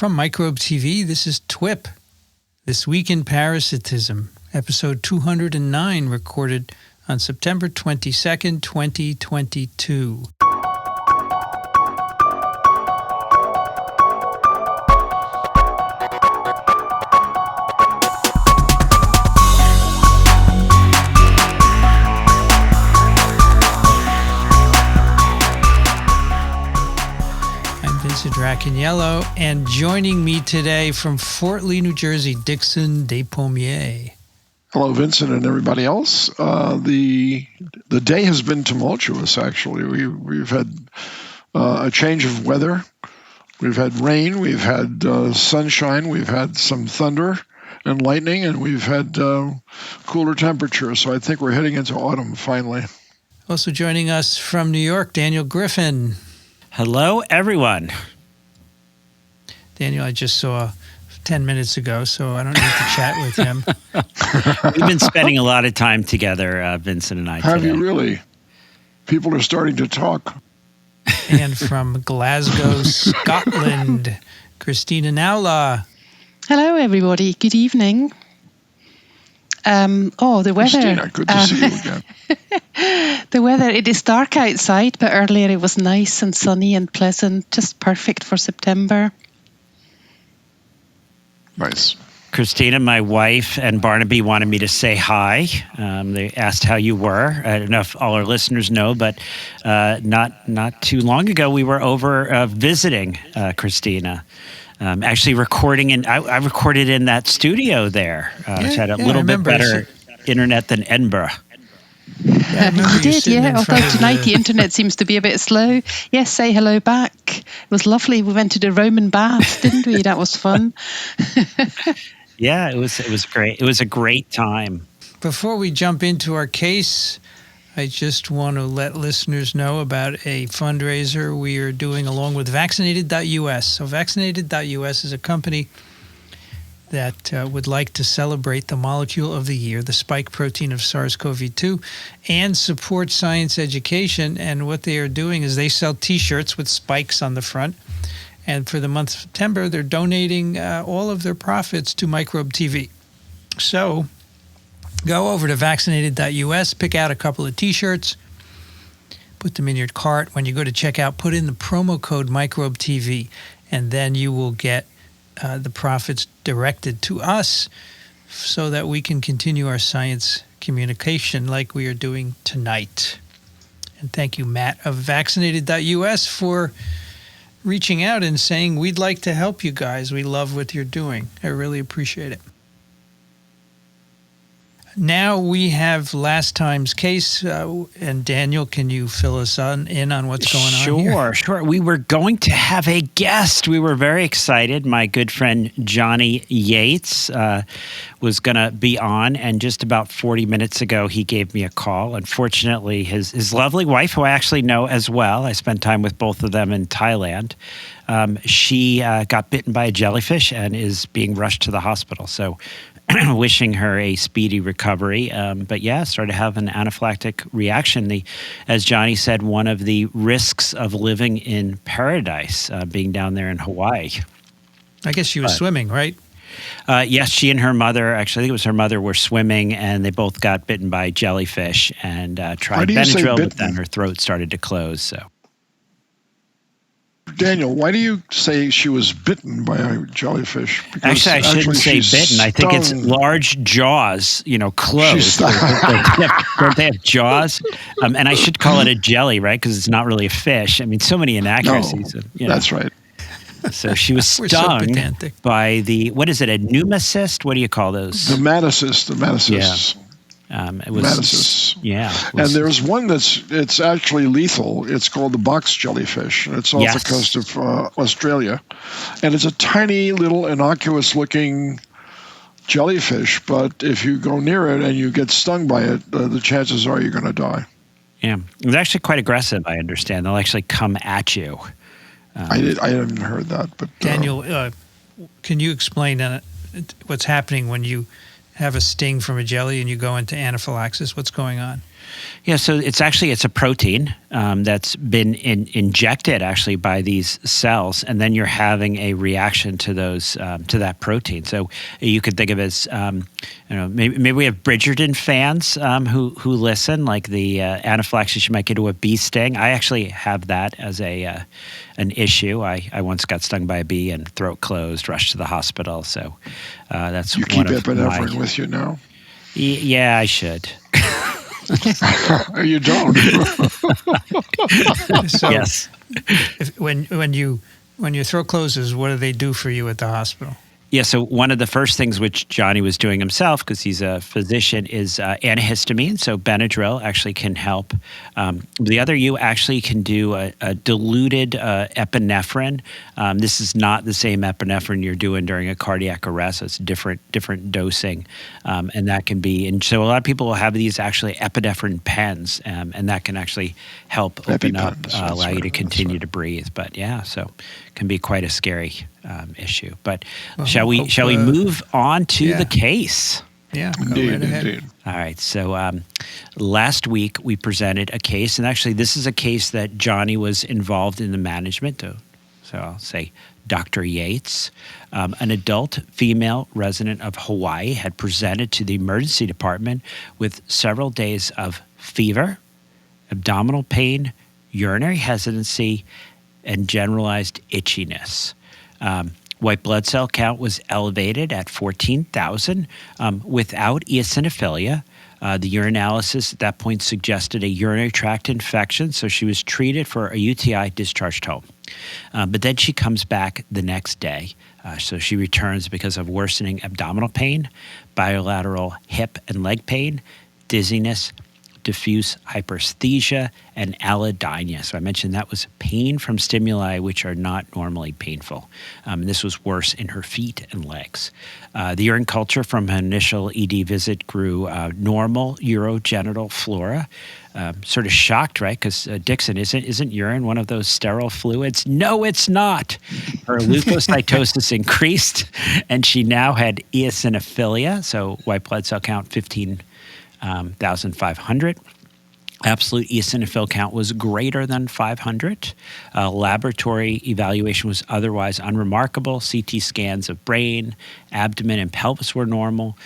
From Microbe TV, this is TWiP, This Week in Parasitism, episode 209, recorded on September 22nd, 2022. Vincent Racaniello, and joining me today from Fort Lee, New Jersey, Dixon Despommier. Hello, Vincent and everybody else. The day has been tumultuous, actually. We've had a change of weather. We've had rain, we've had sunshine, we've had some thunder and lightning, and we've had cooler temperatures. So I think we're heading into autumn finally. Also joining us from New York, Daniel Griffin. Hello, everyone. Daniel, I just saw 10 minutes ago, so I don't need to chat with him. We've been spending a lot of time together, Vincent and I, Have today. you really? People are starting to talk. And from Glasgow, Scotland, Christina Nowla. Hello, everybody. Good evening. The weather. Christina, good to see you again. The weather, it is dark outside, but earlier it was nice and sunny and pleasant, just perfect for September. Nice. Christina, my wife, and Barnaby wanted me to say hi. They asked how you were. I don't know if all our listeners know, but not too long ago, we were over visiting Christina. Actually recording I recorded in that studio there, which had a little bit better internet than Edinburgh. Yeah, you did, yeah. Although tonight the internet seems to be a bit slow. Yes, say hello back. It was lovely. We went to the Roman bath, didn't we? That was fun. Yeah, it was great. It was a great time. Before we jump into our case, I just want to let listeners know about a fundraiser we are doing along with Vaccinated.us. So Vaccinated.us is a company that would like to celebrate the molecule of the year, the spike protein of SARS-CoV-2, and support science education. And what they are doing is they sell T-shirts with spikes on the front. And for the month of September, they're donating all of their profits to Microbe TV. So go over to Vaccinated.us, pick out a couple of T-shirts, put them in your cart. When you go to checkout, put in the promo code Microbe TV, and then you will get the profits directed to us so that we can continue our science communication like we are doing tonight. And thank you, Matt of Vaccinated.us, for reaching out and saying, we'd like to help you guys. We love what you're doing. I really appreciate it. Now we have last time's case, and Daniel, can you fill us in on what's going on here? Sure. We were going to have a guest. We were very excited. My good friend Johnny Yates was going to be on, and just about 40 minutes ago, he gave me a call. Unfortunately, his lovely wife, who I actually know as well, I spent time with both of them in Thailand, she got bitten by a jellyfish and is being rushed to the hospital. So wishing her a speedy recovery. But yeah, started having an anaphylactic reaction. As Johnny said, one of the risks of living in paradise, being down there in Hawaii. I guess she was swimming, right? Yes, she and her mother, actually, I think it was her mother, were swimming, and they both got bitten by jellyfish and tried Benadryl, but then her throat started to close. So, Daniel, why do you say she was bitten by a jellyfish? Because I shouldn't say bitten. I think it's large jaws, closed. Don't they have jaws? And I should call it a jelly, right? Because it's not really a fish. I mean, so many inaccuracies. No, that's right. So she was stung by a pneumocyst? What do you call those? The metacyst. Yeah. It was Metacyst. Yeah. And there's one it's actually lethal. It's called the box jellyfish. It's off the coast of Australia. And it's a tiny little innocuous-looking jellyfish, but if you go near it and you get stung by it, the chances are you're going to die. Yeah. It's actually quite aggressive, I understand. They'll actually come at you. I haven't heard that. But Daniel, can you explain what's happening when you have a sting from a jelly and you go into anaphylaxis? What's going on? Yeah, so it's a protein that's been injected actually by these cells, and then you're having a reaction to those to that protein. So you could think of it as maybe we have Bridgerton fans who listen, like the anaphylaxis you might get to a bee sting. I actually have that as an issue. I once got stung by a bee and throat closed, rushed to the hospital. So that's you one keep of epinephrine with you now. Yeah, I should. You don't. So Yes. when your throat closes, what do they do for you at the hospital? Yeah, so one of the first things which Johnny was doing himself, because he's a physician, is antihistamine. So Benadryl actually can help. The other, you actually can do a diluted epinephrine. This is not the same epinephrine you're doing during a cardiac arrest. So it's different dosing, and that can be. And so a lot of people will have these actually epinephrine pens, and that can actually help open up, allow you to continue to breathe. But yeah, so it can be quite a scary issue. But shall we move on to the case? Yeah, Indeed. All right. So last week we presented a case, and actually this is a case that Johnny was involved in the management of. So I'll say Dr. Yates, an adult female resident of Hawaii, had presented to the emergency department with several days of fever, abdominal pain, urinary hesitancy, and generalized itchiness. White blood cell count was elevated at 14,000 without eosinophilia. The urinalysis at that point suggested a urinary tract infection, so she was treated for a UTI, discharged home. But then she comes back the next day. So she returns because of worsening abdominal pain, bilateral hip and leg pain, dizziness, diffuse hyperesthesia, and allodynia. So I mentioned that was pain from stimuli which are not normally painful. This was worse in her feet and legs. The urine culture from her initial ED visit grew normal urogenital flora. Sort of shocked, right? Because Dixon, isn't urine one of those sterile fluids? No, it's not. Her leukocytosis increased, and she now had eosinophilia, so white blood cell count 15,500. Absolute eosinophil count was greater than 500. Laboratory evaluation was otherwise unremarkable. CT scans of brain, abdomen, and pelvis were normal.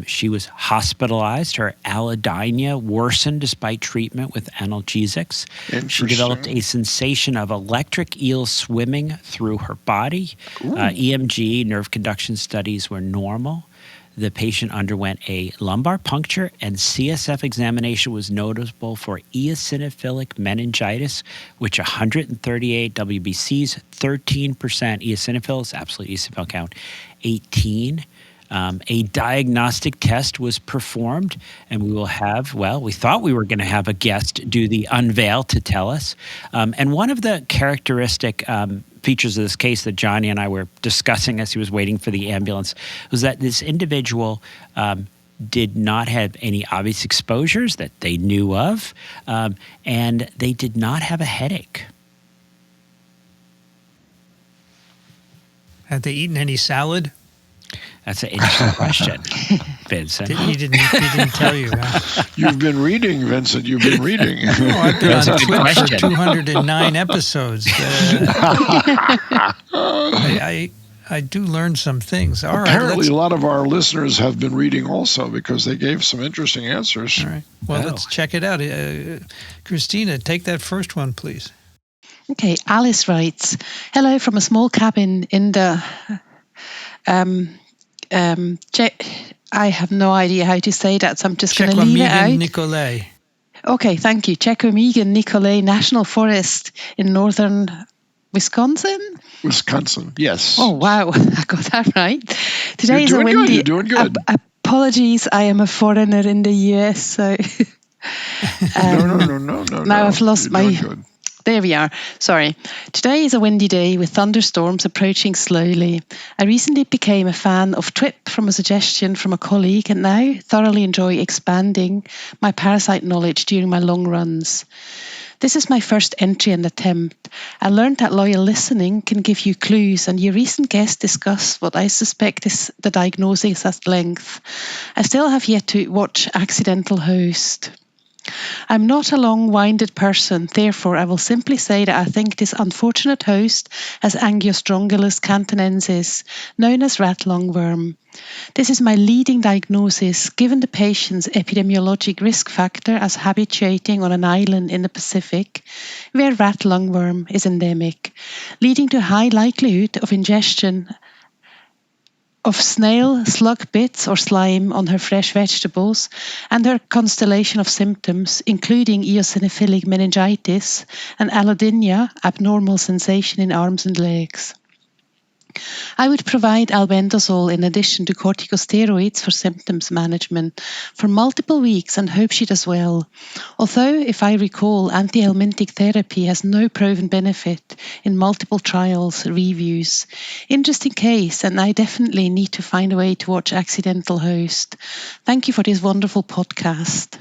She was hospitalized. Her allodynia worsened despite treatment with analgesics. She developed a sensation of electric eels swimming through her body. EMG, nerve conduction studies were normal. The patient underwent a lumbar puncture, and CSF examination was notable for eosinophilic meningitis, which 138 WBCs, 13% eosinophils, absolute eosinophil count 18. A diagnostic test was performed, and we will have, we thought we were going to have a guest do the unveil to tell us. And one of the characteristic features of this case that Johnny and I were discussing as he was waiting for the ambulance was that this individual did not have any obvious exposures that they knew of, and they did not have a headache. Had they eaten any salad? That's an interesting question, Vincent. He didn't tell you. Huh? You've been reading, Vincent. You've been reading. Oh, I've been on TWiP for 209 episodes. I do learn some things. All right. Apparently, a lot of our listeners have been reading also because they gave some interesting answers. All right. Well, let's check it out. Christina, take that first one, please. Okay. Alice writes, "Hello from a small cabin in the... I have no idea how to say that, so I'm just going to leave it out. Nicolay. Okay, thank you. Chequamegon Nicolay National Forest in northern Wisconsin? Wisconsin, yes. Oh, wow. I got that right. Today is a windy... Good. You're doing good. Apologies, I am a foreigner in the US, so... No. Now I've lost my... Good. There we are. Sorry. Today is a windy day with thunderstorms approaching slowly. I recently became a fan of TWiP from a suggestion from a colleague and now thoroughly enjoy expanding my parasite knowledge during my long runs. This is my first entry and attempt. I learned that loyal listening can give you clues, and your recent guest discussed what I suspect is the diagnosis at length. I still have yet to watch Accidental Host. I'm not a long-winded person, therefore I will simply say that I think this unfortunate host has Angiostrongoliosis Cantonensis, known as rat lungworm. This is my leading diagnosis given the patient's epidemiologic risk factor as habituating on an island in the Pacific where rat lungworm is endemic, leading to high likelihood of ingestion of snail, slug bits or slime on her fresh vegetables, and her constellation of symptoms, including eosinophilic meningitis and allodynia, abnormal sensation in arms and legs. I would provide albendazole in addition to corticosteroids for symptoms management for multiple weeks and hope she does well. Although, if I recall, antihelmintic therapy has no proven benefit in multiple trials reviews. Interesting case, and I definitely need to find a way to watch Accidental Host. Thank you for this wonderful podcast.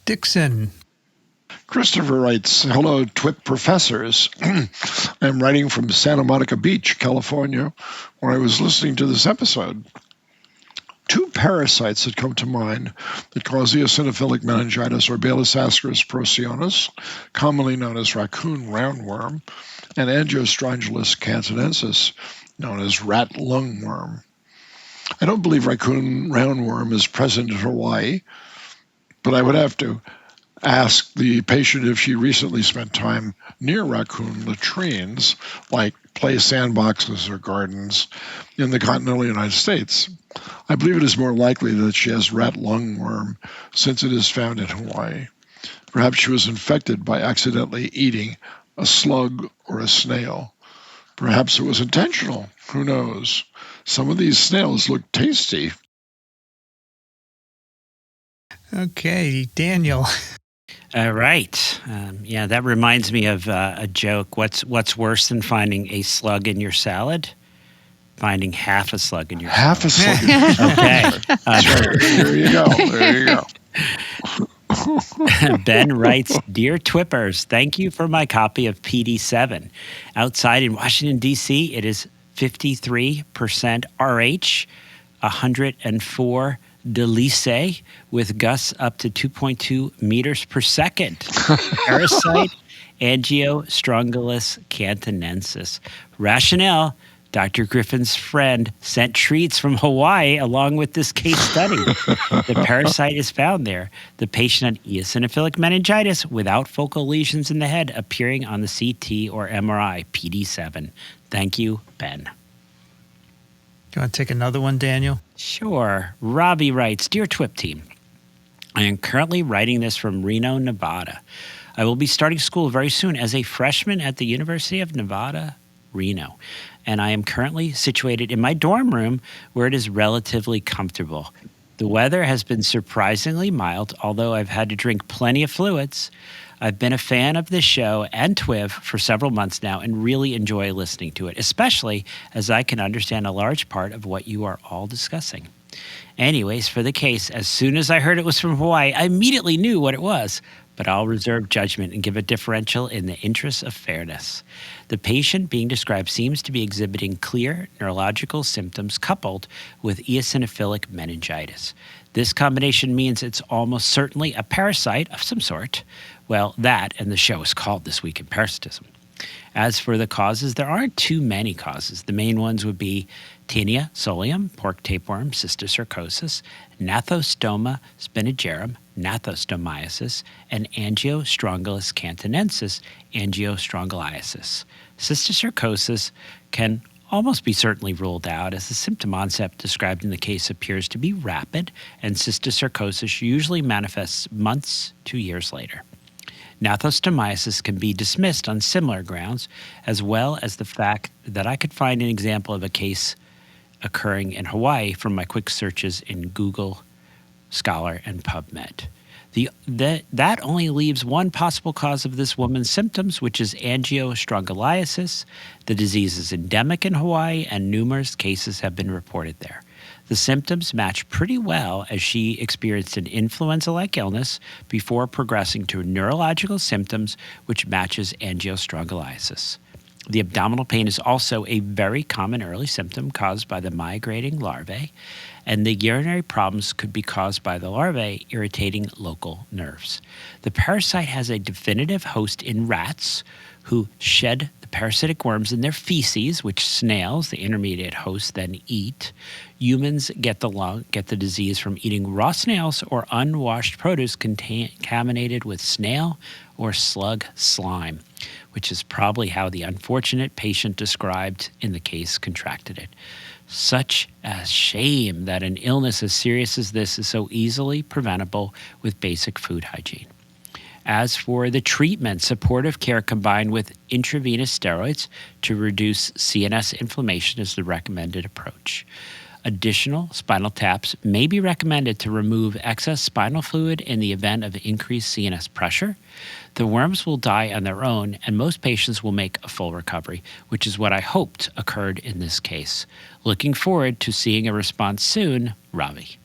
Dixon. Christopher writes, hello, TWiP professors. I'm writing from Santa Monica Beach, California, where I was listening to this episode. Two parasites that come to mind that cause eosinophilic meningitis are Bacillus ascaris procyon, commonly known as raccoon roundworm, and Angiostrongoliosis Cantonensis, known as rat lungworm. I don't believe raccoon roundworm is present in Hawaii, but I would have to ask the patient if she recently spent time near raccoon latrines, like play sandboxes or gardens in the continental United States. I believe it is more likely that she has rat lungworm since it is found in Hawaii. Perhaps she was infected by accidentally eating a slug or a snail. Perhaps it was intentional. Who knows? Some of these snails look tasty. Okay, Daniel. All right. Yeah, that reminds me of a joke. What's worse than finding a slug in your salad? Finding half a slug in your Half salad. a slug. Okay. There you go. There you go. Ben writes, Dear Twippers, thank you for my copy of PD7. Outside in Washington, D.C., it is 53% RH, 104 Delice, with gusts up to 2.2 meters per second. Parasite, Angiostrongoliosis Cantonensis. Rationale, Dr. Griffin's friend sent treats from Hawaii along with this case study. The parasite is found there. The patient had eosinophilic meningitis without focal lesions in the head appearing on the CT or MRI, PD7. Thank you, Ben. Do you want to take another one, Daniel? Sure. Robbie writes, Dear TWiP team, I am currently writing this from Reno, Nevada. I will be starting school very soon as a freshman at the University of Nevada, Reno. And I am currently situated in my dorm room where it is relatively comfortable. The weather has been surprisingly mild, although I've had to drink plenty of fluids. I've been a fan of this show and TWiP for several months now and really enjoy listening to it, especially as I can understand a large part of what you are all discussing. Anyways, for the case, as soon as I heard it was from Hawaii, I immediately knew what it was, but I'll reserve judgment and give a differential in the interest of fairness. The patient being described seems to be exhibiting clear neurological symptoms coupled with eosinophilic meningitis. This combination means it's almost certainly a parasite of some sort. Well, that, and the show is called This Week in Parasitism. As for the causes, there aren't too many causes. The main ones would be Taenia solium, pork tapeworm, cysticercosis, Gnathostoma spinagerum, Gnathostomiasis, and Angiostrongoliosis Cantonensis, Angiostrongoliosis. Cysticercosis can almost be certainly ruled out as the symptom onset described in the case appears to be rapid, and cysticercosis usually manifests months to years later. Gnathostomiasis can be dismissed on similar grounds, as well as the fact that I could find an example of a case occurring in Hawaii from my quick searches in Google, Scholar, and PubMed. That only leaves one possible cause of this woman's symptoms, which is angiostrongoliosis. The disease is endemic in Hawaii, and numerous cases have been reported there. The symptoms match pretty well as she experienced an influenza-like illness before progressing to neurological symptoms, which matches angiostrongoliosis. The abdominal pain is also a very common early symptom caused by the migrating larvae, and the urinary problems could be caused by the larvae irritating local nerves. The parasite has a definitive host in rats who shed the parasitic worms in their feces, which snails, the intermediate host, then eat. Humans get the disease from eating raw snails or unwashed produce contaminated with snail or slug slime, which is probably how the unfortunate patient described in the case contracted it. Such a shame that an illness as serious as this is so easily preventable with basic food hygiene. As for the treatment, supportive care combined with intravenous steroids to reduce CNS inflammation is the recommended approach. Additional spinal taps may be recommended to remove excess spinal fluid in the event of increased CNS pressure. The worms will die on their own, and most patients will make a full recovery, which is what I hoped occurred in this case. Looking forward to seeing a response soon, Ravi.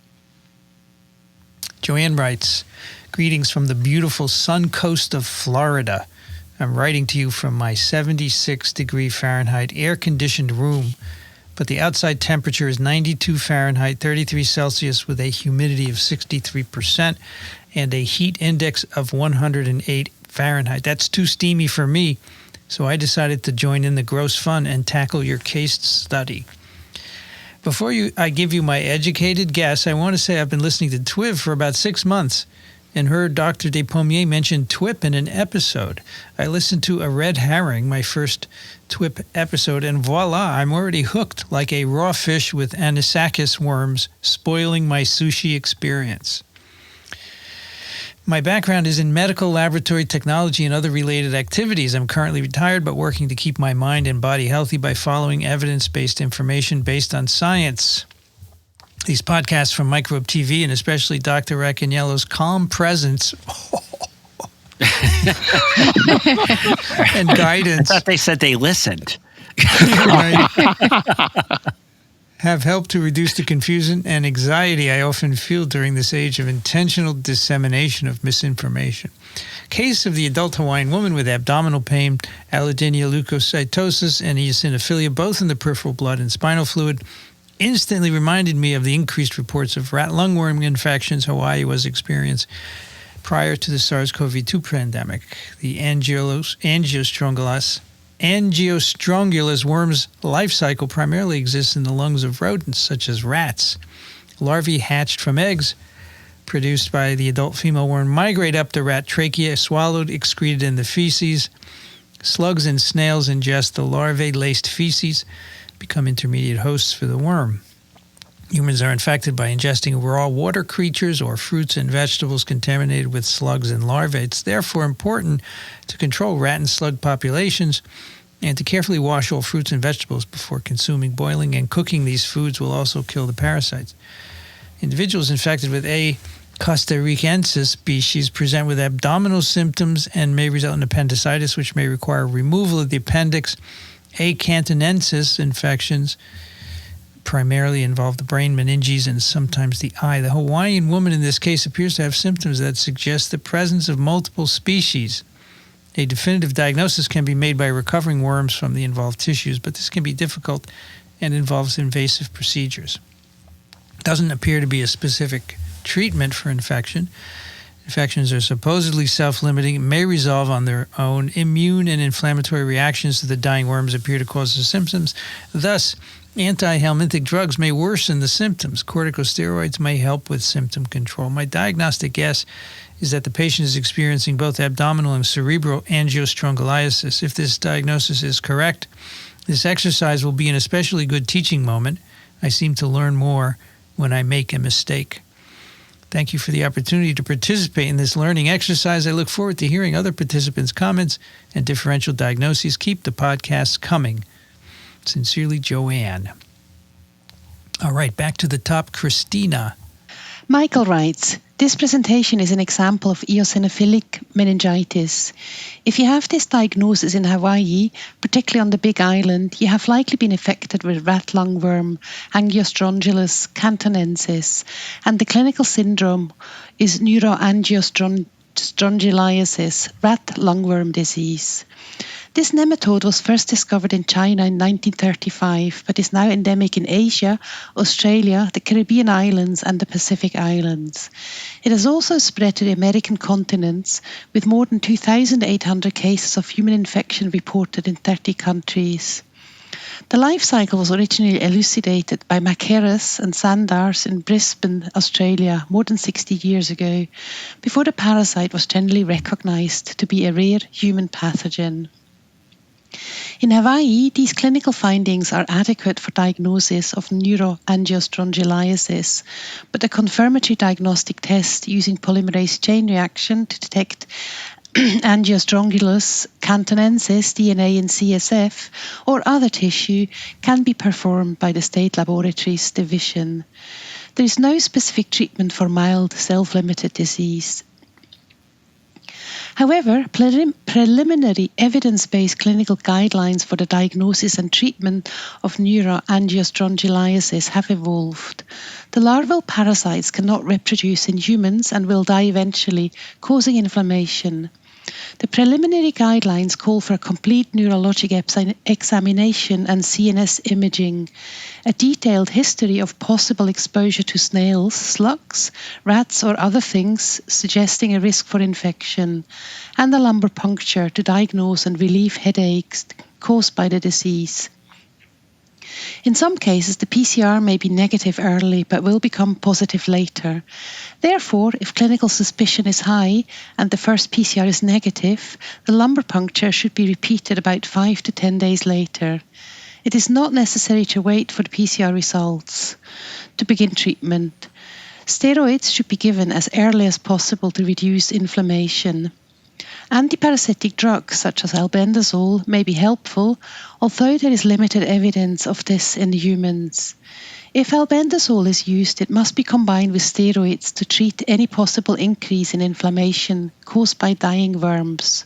Joanne writes, greetings from the beautiful sun coast of Florida. I'm writing to you from my 76 degree Fahrenheit air-conditioned room, but the outside temperature is 92 Fahrenheit, 33 Celsius with a humidity of 63% and a heat index of 108 Fahrenheit. That's too steamy for me, so I decided to join in the gross fun and tackle your case study. Before I give you my educated guess, I want to say I've been listening to TWiP for about 6 months and heard Dr. Despommier mention TWiP in an episode. I listened to A Red Herring, my first TWiP episode, and voila, I'm already hooked like a raw fish with anisakis worms, spoiling my sushi experience. My background is in medical laboratory technology and other related activities. I'm currently retired, but working to keep my mind and body healthy by following evidence-based information based on science. These podcasts from Microbe TV and especially Dr. Racaniello's calm presence and guidance. I thought they said they listened. Have helped to reduce the confusion and anxiety I often feel during this age of intentional dissemination of misinformation. Case of the adult Hawaiian woman with abdominal pain, Allodynia, leukocytosis, and eosinophilia, both in the peripheral blood and spinal fluid, instantly reminded me of the increased reports of rat lungworm infections Hawaii was experiencing prior to the SARS-CoV-2 pandemic. The Angiostrongoliosis worm's life cycle primarily exists in the lungs of rodents such as rats. Larvae hatched from eggs produced by the adult female worm migrate up the rat trachea, swallowed, excreted in the feces. Slugs and snails ingest the larvae-laced feces, become intermediate hosts for the worm. Humans are infected by ingesting raw water creatures or fruits and vegetables contaminated with slugs and larvae. It's therefore important to control rat and slug populations and to carefully wash all fruits and vegetables before consuming. Boiling and cooking these foods will also kill the parasites. Individuals infected with A. costaricensis species present with abdominal symptoms and may result in appendicitis, which may require removal of the appendix. A. cantonensis infections primarily involve the brain, meninges, and sometimes the eye. The Hawaiian woman in this case appears to have symptoms that suggest the presence of multiple species. A definitive diagnosis can be made by recovering worms from the involved tissues, but this can be difficult and involves invasive procedures. It doesn't appear to be a specific treatment for infection. Infections are supposedly self-limiting, may resolve on their own. Immune and inflammatory reactions to the dying worms appear to cause the symptoms. Thus, antihelminthic drugs may worsen the symptoms. Corticosteroids may help with symptom control. My diagnostic guess is that the patient is experiencing both abdominal and cerebral angiostrongoliosis. If this diagnosis is correct, this exercise will be an especially good teaching moment. I seem to learn more when I make a mistake. Thank you for the opportunity to participate in this learning exercise. I look forward to hearing other participants' comments and differential diagnoses. Keep the podcasts coming. Sincerely, Joanne. All right, back to the top. Christina. Michael writes, this presentation is an example of eosinophilic meningitis. If you have this diagnosis in Hawaii, particularly on the Big Island, you have likely been infected with rat lungworm, Angiostrongoliosis Cantonensis, and the clinical syndrome is neuroangiostrongoliosis, rat lungworm disease. This nematode was first discovered in China in 1935, but is now endemic in Asia, Australia, the Caribbean islands, and the Pacific islands. It has also spread to the American continents, with more than 2,800 cases of human infection reported in 30 countries. The life cycle was originally elucidated by Mackerras and Sandars in Brisbane, Australia, more than 60 years ago, before the parasite was generally recognized to be a rare human pathogen. In Hawaii, these clinical findings are adequate for diagnosis of Angiostrongoliosis, but a confirmatory diagnostic test using polymerase chain reaction to detect Angiostrongoliosis Cantonensis DNA in CSF or other tissue can be performed by the State Laboratories Division. There is no specific treatment for mild self-limited disease. However, preliminary evidence-based clinical guidelines for the diagnosis and treatment of neuroangiostrongoliosis have evolved. The larval parasites cannot reproduce in humans and will die eventually, causing inflammation. The preliminary guidelines call for a complete neurologic examination and CNS imaging, a detailed history of possible exposure to snails, slugs, rats or other things suggesting a risk for infection, and a lumbar puncture to diagnose and relieve headaches caused by the disease. In some cases, the PCR may be negative early but will become positive later. Therefore, if clinical suspicion is high and the first PCR is negative, the lumbar puncture should be repeated about 5 to 10 days later. It is not necessary to wait for the PCR results to begin treatment. Steroids should be given as early as possible to reduce inflammation. Antiparasitic drugs such as albendazole may be helpful, although there is limited evidence of this in humans. If albendazole is used, it must be combined with steroids to treat any possible increase in inflammation caused by dying worms.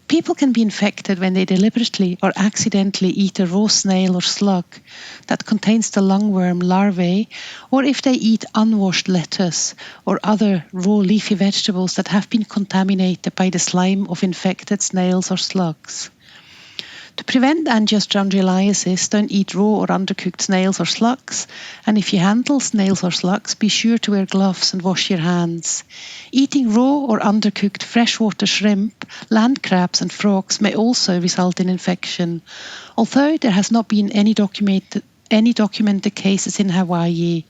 People can be infected when they deliberately or accidentally eat a raw snail or slug that contains the lungworm larvae, or if they eat unwashed lettuce or other raw leafy vegetables that have been contaminated by the slime of infected snails or slugs. To prevent angiostrongoliosis, don't eat raw or undercooked snails or slugs, and if you handle snails or slugs, be sure to wear gloves and wash your hands. Eating raw or undercooked freshwater shrimp, land crabs and frogs may also result in infection, although there has not been any documented cases in Hawaii.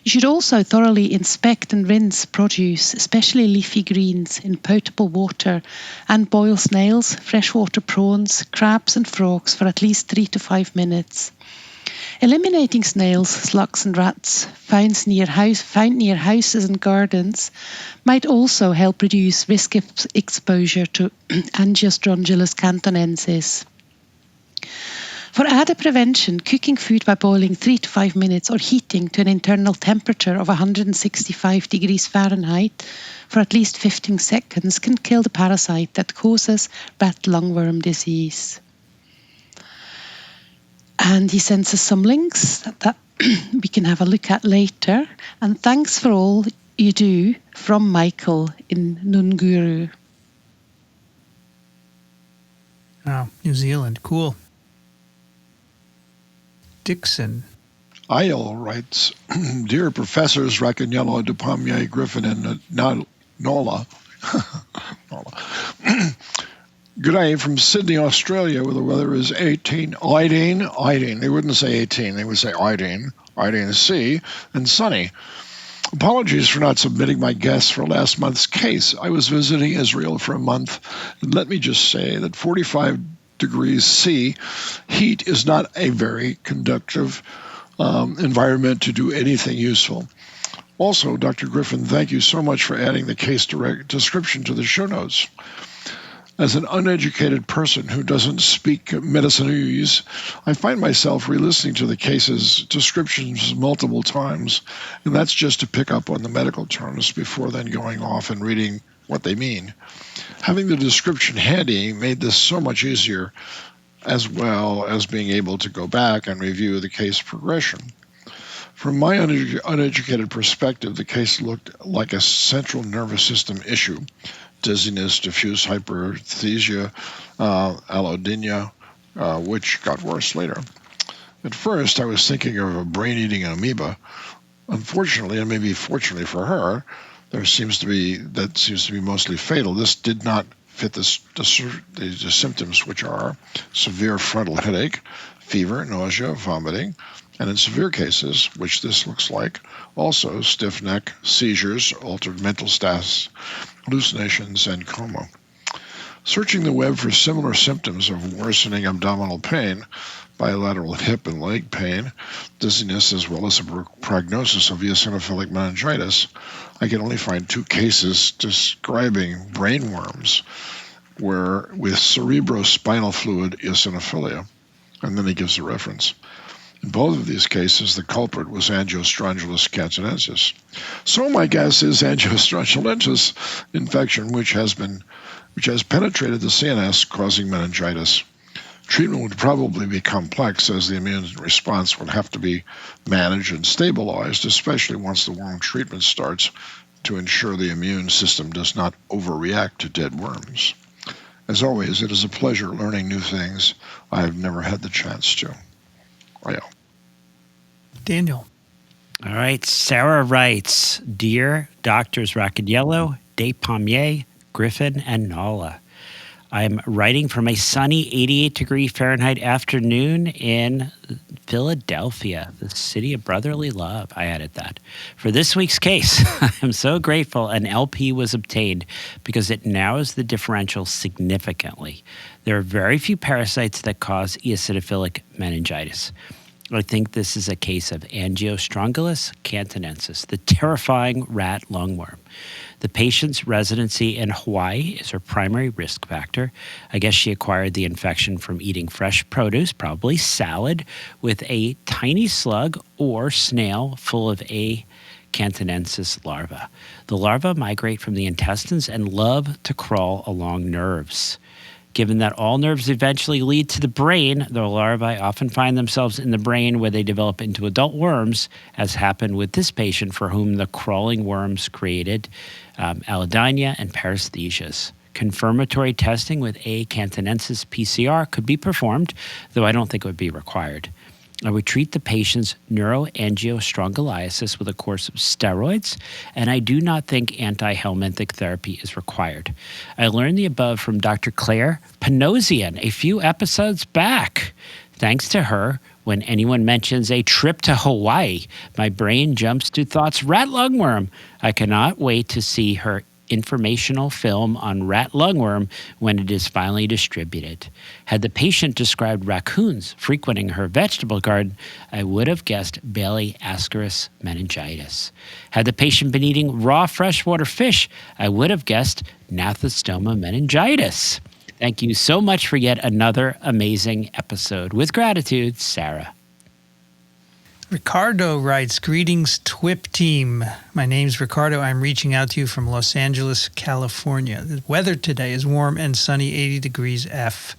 You should also thoroughly inspect and rinse produce, especially leafy greens, in potable water, and boil snails, freshwater prawns, crabs and frogs for at least 3 to 5 minutes. Eliminating snails, slugs and rats found near houses and gardens might also help reduce risk of exposure to Angiostrongoliosis Cantonensis. For added prevention, cooking food by boiling 3 to 5 minutes or heating to an internal temperature of 165 degrees Fahrenheit for at least 15 seconds can kill the parasite that causes rat lungworm disease. And he sends us some links that we can have a look at later. And thanks for all you do from Michael in Ngunguru. Oh, New Zealand. Cool. Dixon. Ayel writes, Dear Professors Racaniello, Dupamier, Griffin, and Nola. Good day from Sydney, Australia, where the weather is 18. Idine. They wouldn't say 18, they would say Idine C, and sunny. Apologies for not submitting my guests for last month's case. I was visiting Israel for a month, and let me just say that 45 degrees C heat is not a very conductive environment to do anything useful. Also, Dr. Griffin, thank you so much for adding the case description to the show notes. As an uneducated person who doesn't speak medicinese, I find myself re-listening to the case's descriptions multiple times, and that's just to pick up on the medical terms before then going off and reading what they mean. Having the description handy made this so much easier, as well as being able to go back and review the case progression. From my uneducated perspective, the case looked like a central nervous system issue. dizziness, diffuse hyperesthesia, allodynia, which got worse later. At first, I was thinking of a brain-eating amoeba. Unfortunately, and maybe fortunately for her, that seems to be mostly fatal. This did not fit the symptoms, which are severe frontal headache, fever, nausea, vomiting, and in severe cases, which this looks like, also stiff neck, seizures, altered mental status, hallucinations, and coma. Searching the web for similar symptoms of worsening abdominal pain, bilateral hip and leg pain, dizziness, as well as a prognosis of eosinophilic meningitis, I can only find 2 cases describing brain worms with cerebrospinal fluid eosinophilia, and then he gives a reference. In both of these cases, the culprit was Angiostrongoliosis Cantonensis. So my guess is Angiostrongoliosis infection, which has penetrated the CNS, causing meningitis. Treatment would probably be complex, as the immune response would have to be managed and stabilized, especially once the worm treatment starts, to ensure the immune system does not overreact to dead worms. As always, it is a pleasure learning new things I have never had the chance to. Daniel. All right. Sarah writes, Dear Doctors Racaniello, Despommier, Griffin, and Nala, I'm writing from a sunny 88-degree Fahrenheit afternoon in Philadelphia, the city of brotherly love. I added that. For this week's case, I'm so grateful an LP was obtained because it narrows the differential significantly. There are very few parasites that cause eosinophilic meningitis. I think this is a case of Angiostrongoliosis Cantonensis, the terrifying rat lungworm. The patient's residency in Hawaii is her primary risk factor. I guess she acquired the infection from eating fresh produce, probably salad, with a tiny slug or snail full of A. Cantonensis larvae. The larvae migrate from the intestines and love to crawl along nerves. Given that all nerves eventually lead to the brain, the larvae often find themselves in the brain where they develop into adult worms, as happened with this patient for whom the crawling worms created allodynia and paresthesias. Confirmatory testing with A. Cantonensis PCR could be performed, though I don't think it would be required. I would treat the patient's neuroangiostrongoliosis with a course of steroids, and I do not think anti-helminthic therapy is required. I learned the above from Dr. Claire Panosian a few episodes back. Thanks to her, when anyone mentions a trip to Hawaii, my brain jumps to thoughts rat lungworm. I cannot wait to see her informational film on rat lungworm when it is finally distributed. Had the patient described raccoons frequenting her vegetable garden, I would have guessed Bailey ascaris meningitis. Had the patient been eating raw freshwater fish, I would have guessed Gnathostoma meningitis. Thank you so much for yet another amazing episode. With gratitude, Sarah. Ricardo writes, Greetings, TWiP team. My name's Ricardo. I'm reaching out to you from Los Angeles, California. The weather today is warm and sunny, 80 degrees F.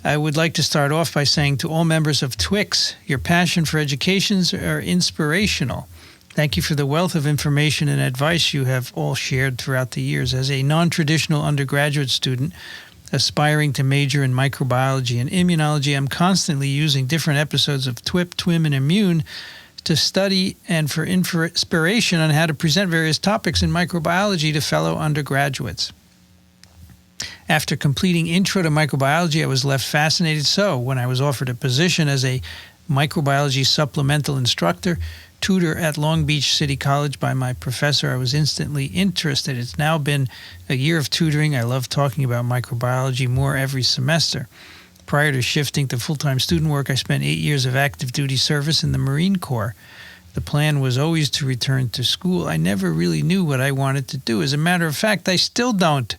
I would like to start off by saying to all members of TWIX, your passion for educations are inspirational. Thank you for the wealth of information and advice you have all shared throughout the years. As a non-traditional undergraduate student aspiring to major in microbiology and immunology, I'm constantly using different episodes of TWiP, TWIM, and Immune to study and for inspiration on how to present various topics in microbiology to fellow undergraduates. After completing Intro to Microbiology, I was left fascinated. So when I was offered a position as a microbiology supplemental instructor, tutor at Long Beach City College by my professor, I was instantly interested. It's now been a year of tutoring. I love talking about microbiology more every semester. Prior to shifting to full-time student work, I spent 8 years of active duty service in the Marine Corps. The plan was always to return to school. I never really knew what I wanted to do. As a matter of fact, I still don't.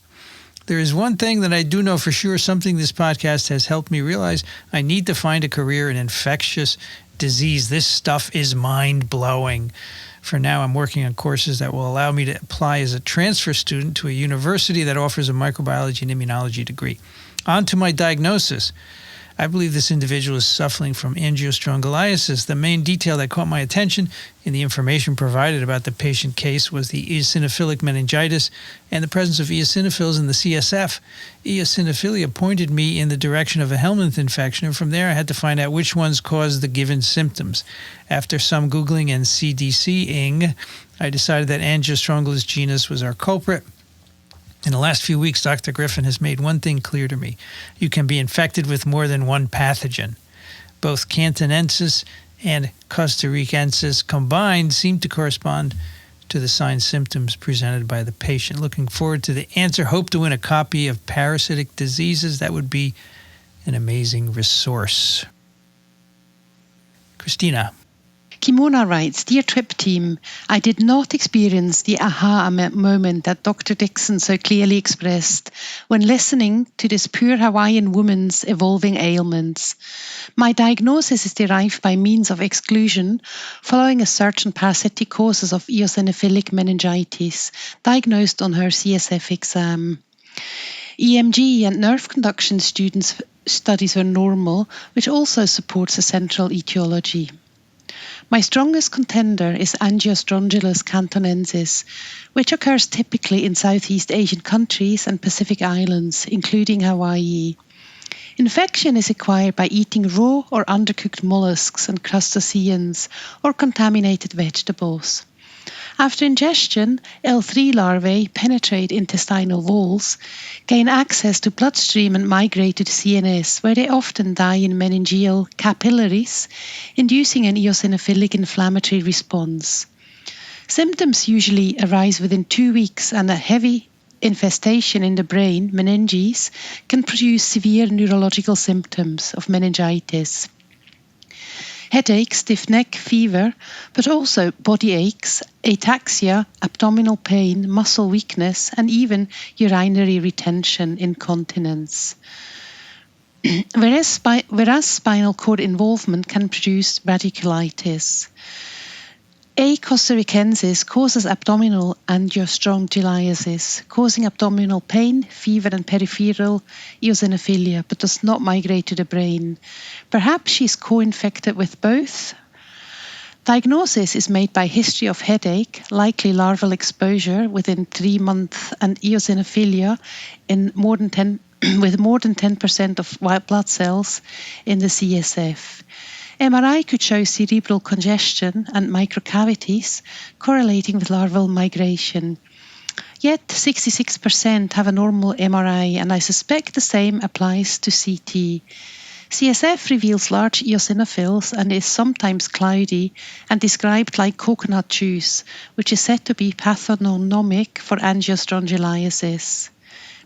There is one thing that I do know for sure, something this podcast has helped me realize. I need to find a career in infectious disease. This stuff is mind-blowing. For now, I'm working on courses that will allow me to apply as a transfer student to a university that offers a microbiology and immunology degree. On to my diagnosis. I believe this individual is suffering from Angiostrongoliosis. The main detail that caught my attention in the information provided about the patient case was the eosinophilic meningitis and the presence of eosinophils in the CSF. Eosinophilia pointed me in the direction of a helminth infection, and from there I had to find out which ones caused the given symptoms. After some Googling and CDC-ing, I decided that Angiostrongolus genus was our culprit. In the last few weeks, Dr. Griffin has made one thing clear to me. You can be infected with more than one pathogen. Both Cantonensis and Costaricensis combined seem to correspond to the signs symptoms presented by the patient. Looking forward to the answer. Hope to win a copy of Parasitic Diseases. That would be an amazing resource. Christina. Kimona writes, Dear TWiP team, I did not experience the aha moment that Dr. Dixon so clearly expressed when listening to this pure Hawaiian woman's evolving ailments. My diagnosis is derived by means of exclusion following a search on parasitic causes of eosinophilic meningitis, diagnosed on her CSF exam. EMG and nerve conduction studies were normal, which also supports a central etiology. My strongest contender is Angiostrongoliosis Cantonensis, which occurs typically in Southeast Asian countries and Pacific Islands, including Hawaii. Infection is acquired by eating raw or undercooked mollusks and crustaceans or contaminated vegetables. After ingestion, L3 larvae penetrate intestinal walls, gain access to bloodstream and migrate to the CNS, where they often die in meningeal capillaries, inducing an eosinophilic inflammatory response. Symptoms usually arise within 2 weeks, and a heavy infestation in the brain, meninges, can produce severe neurological symptoms of meningitis. Headache, stiff neck, fever, but also body aches, ataxia, abdominal pain, muscle weakness, and even urinary retention, incontinence. Whereas spinal cord involvement can produce radiculitis. A. costaricensis causes abdominal angiostrongoliosis, causing abdominal pain, fever, and peripheral eosinophilia, but does not migrate to the brain. Perhaps she is co-infected with both. Diagnosis is made by history of headache, likely larval exposure within 3 months, and eosinophilia in with more than 10% of white blood cells in the CSF. MRI could show cerebral congestion and microcavities correlating with larval migration. Yet 66% have a normal MRI, and I suspect the same applies to CT. CSF reveals large eosinophils and is sometimes cloudy and described like coconut juice, which is said to be pathognomonic for angiostrongoliosis.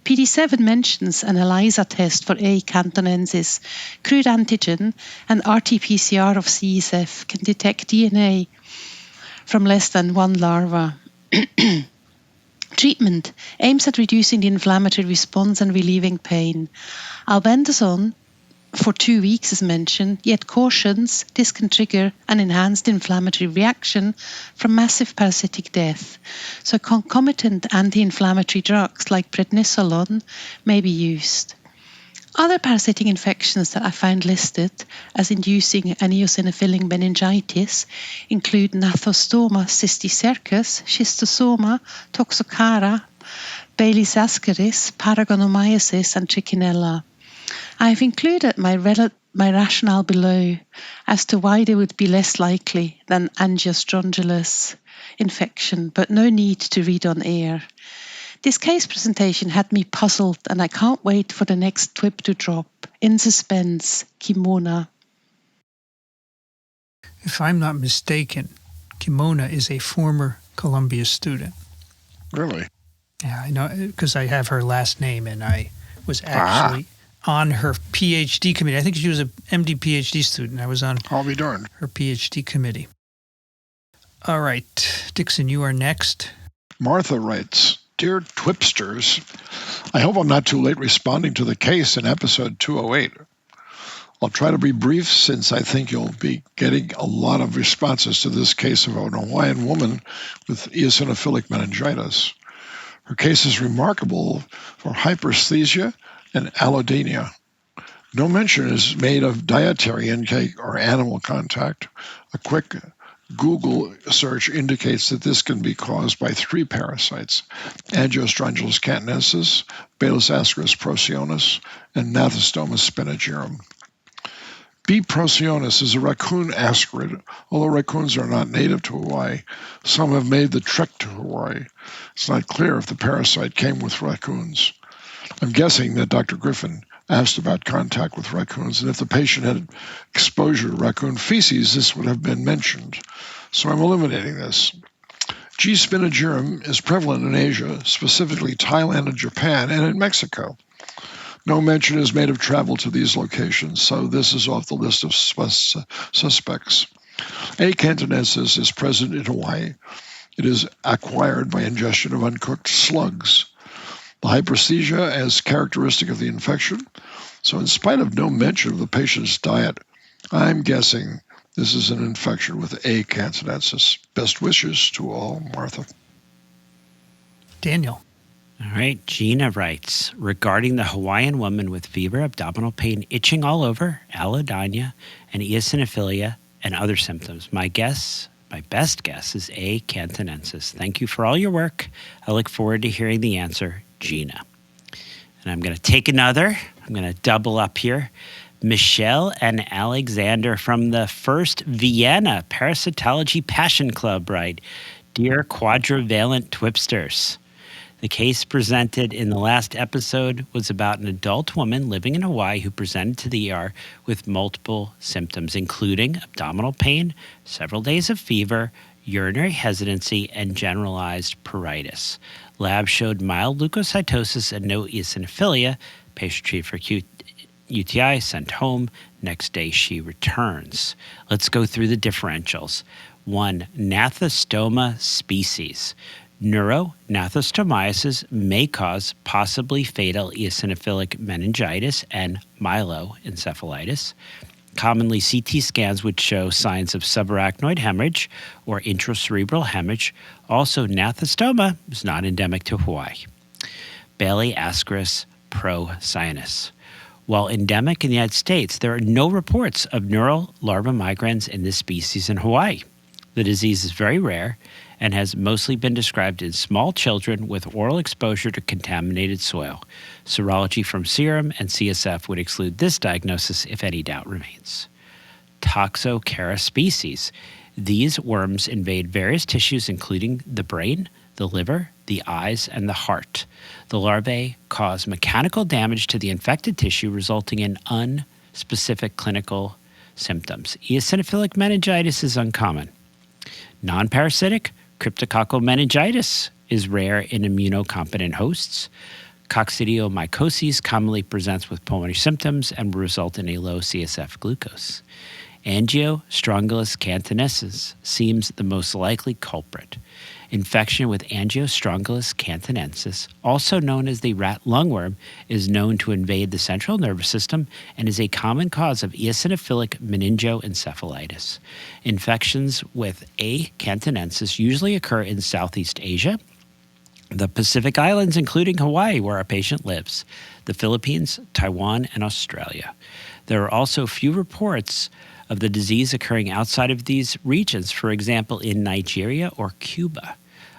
PD7 mentions an ELISA test for A. cantonensis, crude antigen, and RT-PCR of CSF can detect DNA from less than 1 larva. Treatment aims at reducing the inflammatory response and relieving pain. Albendazole for 2 weeks is mentioned, yet cautions this can trigger an enhanced inflammatory reaction from massive parasitic death. So concomitant anti-inflammatory drugs like prednisolone may be used. Other parasitic infections that I found listed as inducing an eosinophilic meningitis include Gnathostoma cysticercus, Schistosoma, Toxocara, Baylisascaris, Paragonomyosis, and Trichinella. I have included my rationale below as to why they would be less likely than Angiostrongolus infection, but no need to read on air. This case presentation had me puzzled, and I can't wait for the next TWiP to drop. In suspense, Kimona. If I'm not mistaken, Kimona is a former Columbia student. Really? Yeah, I know, because I have her last name, and I was actually on her PhD committee. I think she was a MD PhD student. I was on I'll be darned. her PhD committee. All right, Dixon, you are next. Martha writes, Dear TWIPsters, I hope I'm not too late responding to the case in episode 208. I'll try to be brief since I think you'll be getting a lot of responses to this case of an Hawaiian woman with eosinophilic meningitis. Her case is remarkable for hyperesthesia and allodynia. No mention is made of dietary intake or animal contact. A quick Google search indicates that this can be caused by 3 parasites: Angiostrongoliosis Cantonensis, Bacillus ascaris procyon, and Gnathostoma spinagerum. B. procyon is a raccoon ascarid. Although raccoons are not native to Hawaii, some have made the trek to Hawaii. It's not clear if the parasite came with raccoons. I'm guessing that Dr. Griffin asked about contact with raccoons, and if the patient had exposure to raccoon feces, this would have been mentioned. So I'm eliminating this. G. spinagerum is prevalent in Asia, specifically Thailand and Japan, and in Mexico. No mention is made of travel to these locations, so this is off the list of suspects. A. cantonensis is present in Hawaii. It is acquired by ingestion of uncooked slugs. The hyperesthesia is characteristic of the infection. So in spite of no mention of the patient's diet, I'm guessing this is an infection with A. cantonensis. Best wishes to all, Martha. Daniel. All right, Gina writes, regarding the Hawaiian woman with fever, abdominal pain, itching all over, allodynia, and eosinophilia, and other symptoms. My best guess is A. cantonensis. Thank you for all your work. I look forward to hearing the answer, Gina. And I'm going to take another. I'm going to double up here. Michelle and Alexander from the First Vienna Parasitology Passion Club write, Dear quadrivalent TWIPsters, the case presented in the last episode was about an adult woman living in Hawaii who presented to the ER with multiple symptoms, including abdominal pain, several days of fever, urinary hesitancy, and generalized pruritus. Labs showed mild leukocytosis and no eosinophilia. Patient treated for UTI, sent home. Next day, she returns. Let's go through the differentials. 1. Gnathostoma species. Neurognathostomiosis may cause possibly fatal eosinophilic meningitis and myeloencephalitis. Commonly, CT scans would show signs of subarachnoid hemorrhage or intracerebral hemorrhage. Also, gnathostoma is not endemic to Hawaii. Bacillus ascaris procyon. While endemic in the United States, there are no reports of neural larva migrans in this species in Hawaii. The disease is very rare and has mostly been described in small children with oral exposure to contaminated soil. Serology from serum and CSF would exclude this diagnosis if any doubt remains. Toxocara species. These worms invade various tissues, including the brain, the liver, the eyes, and the heart. The larvae cause mechanical damage to the infected tissue, resulting in unspecific clinical symptoms. Eosinophilic meningitis is uncommon. Non-parasitic cryptococcal meningitis is rare in immunocompetent hosts. Coccidiomycosis commonly presents with pulmonary symptoms and will result in a low CSF glucose. Angiostrongoliosis Cantonensis seems the most likely culprit. Infection with Angiostrongoliosis Cantonensis, also known as the rat lungworm, is known to invade the central nervous system and is a common cause of eosinophilic meningoencephalitis. Infections with A. cantonensis usually occur in Southeast Asia, the Pacific Islands, including Hawaii, where our patient lives, the Philippines, Taiwan, and Australia. There are also few reports of the disease occurring outside of these regions, for example, in Nigeria or Cuba.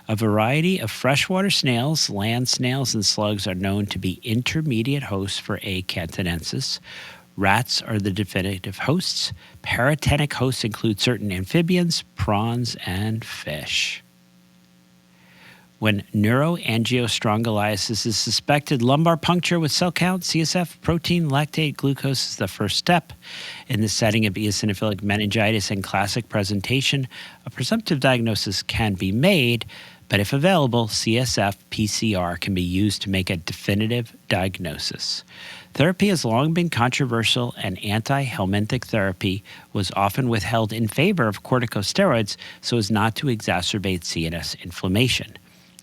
A variety of freshwater snails, land snails, and slugs are known to be intermediate hosts for A. cantonensis. Rats are the definitive hosts. Paratenic hosts include certain amphibians, prawns, and fish. When neuroangiostrongoliosis is suspected, lumbar puncture with cell count, CSF, protein, lactate, glucose is the first step. In the setting of eosinophilic meningitis and classic presentation, a presumptive diagnosis can be made, but if available, CSF PCR can be used to make a definitive diagnosis. Therapy has long been controversial, and anti-helminthic therapy was often withheld in favor of corticosteroids so as not to exacerbate CNS inflammation.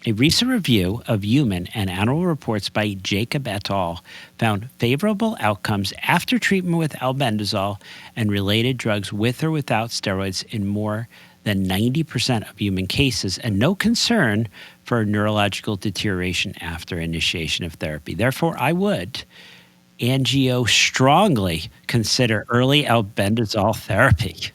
A recent review of human and animal reports by Jacob et al. Found favorable outcomes after treatment with albendazole and related drugs with or without steroids in more than 90% of human cases, and no concern for neurological deterioration after initiation of therapy. Therefore, I would strongly consider early albendazole therapy.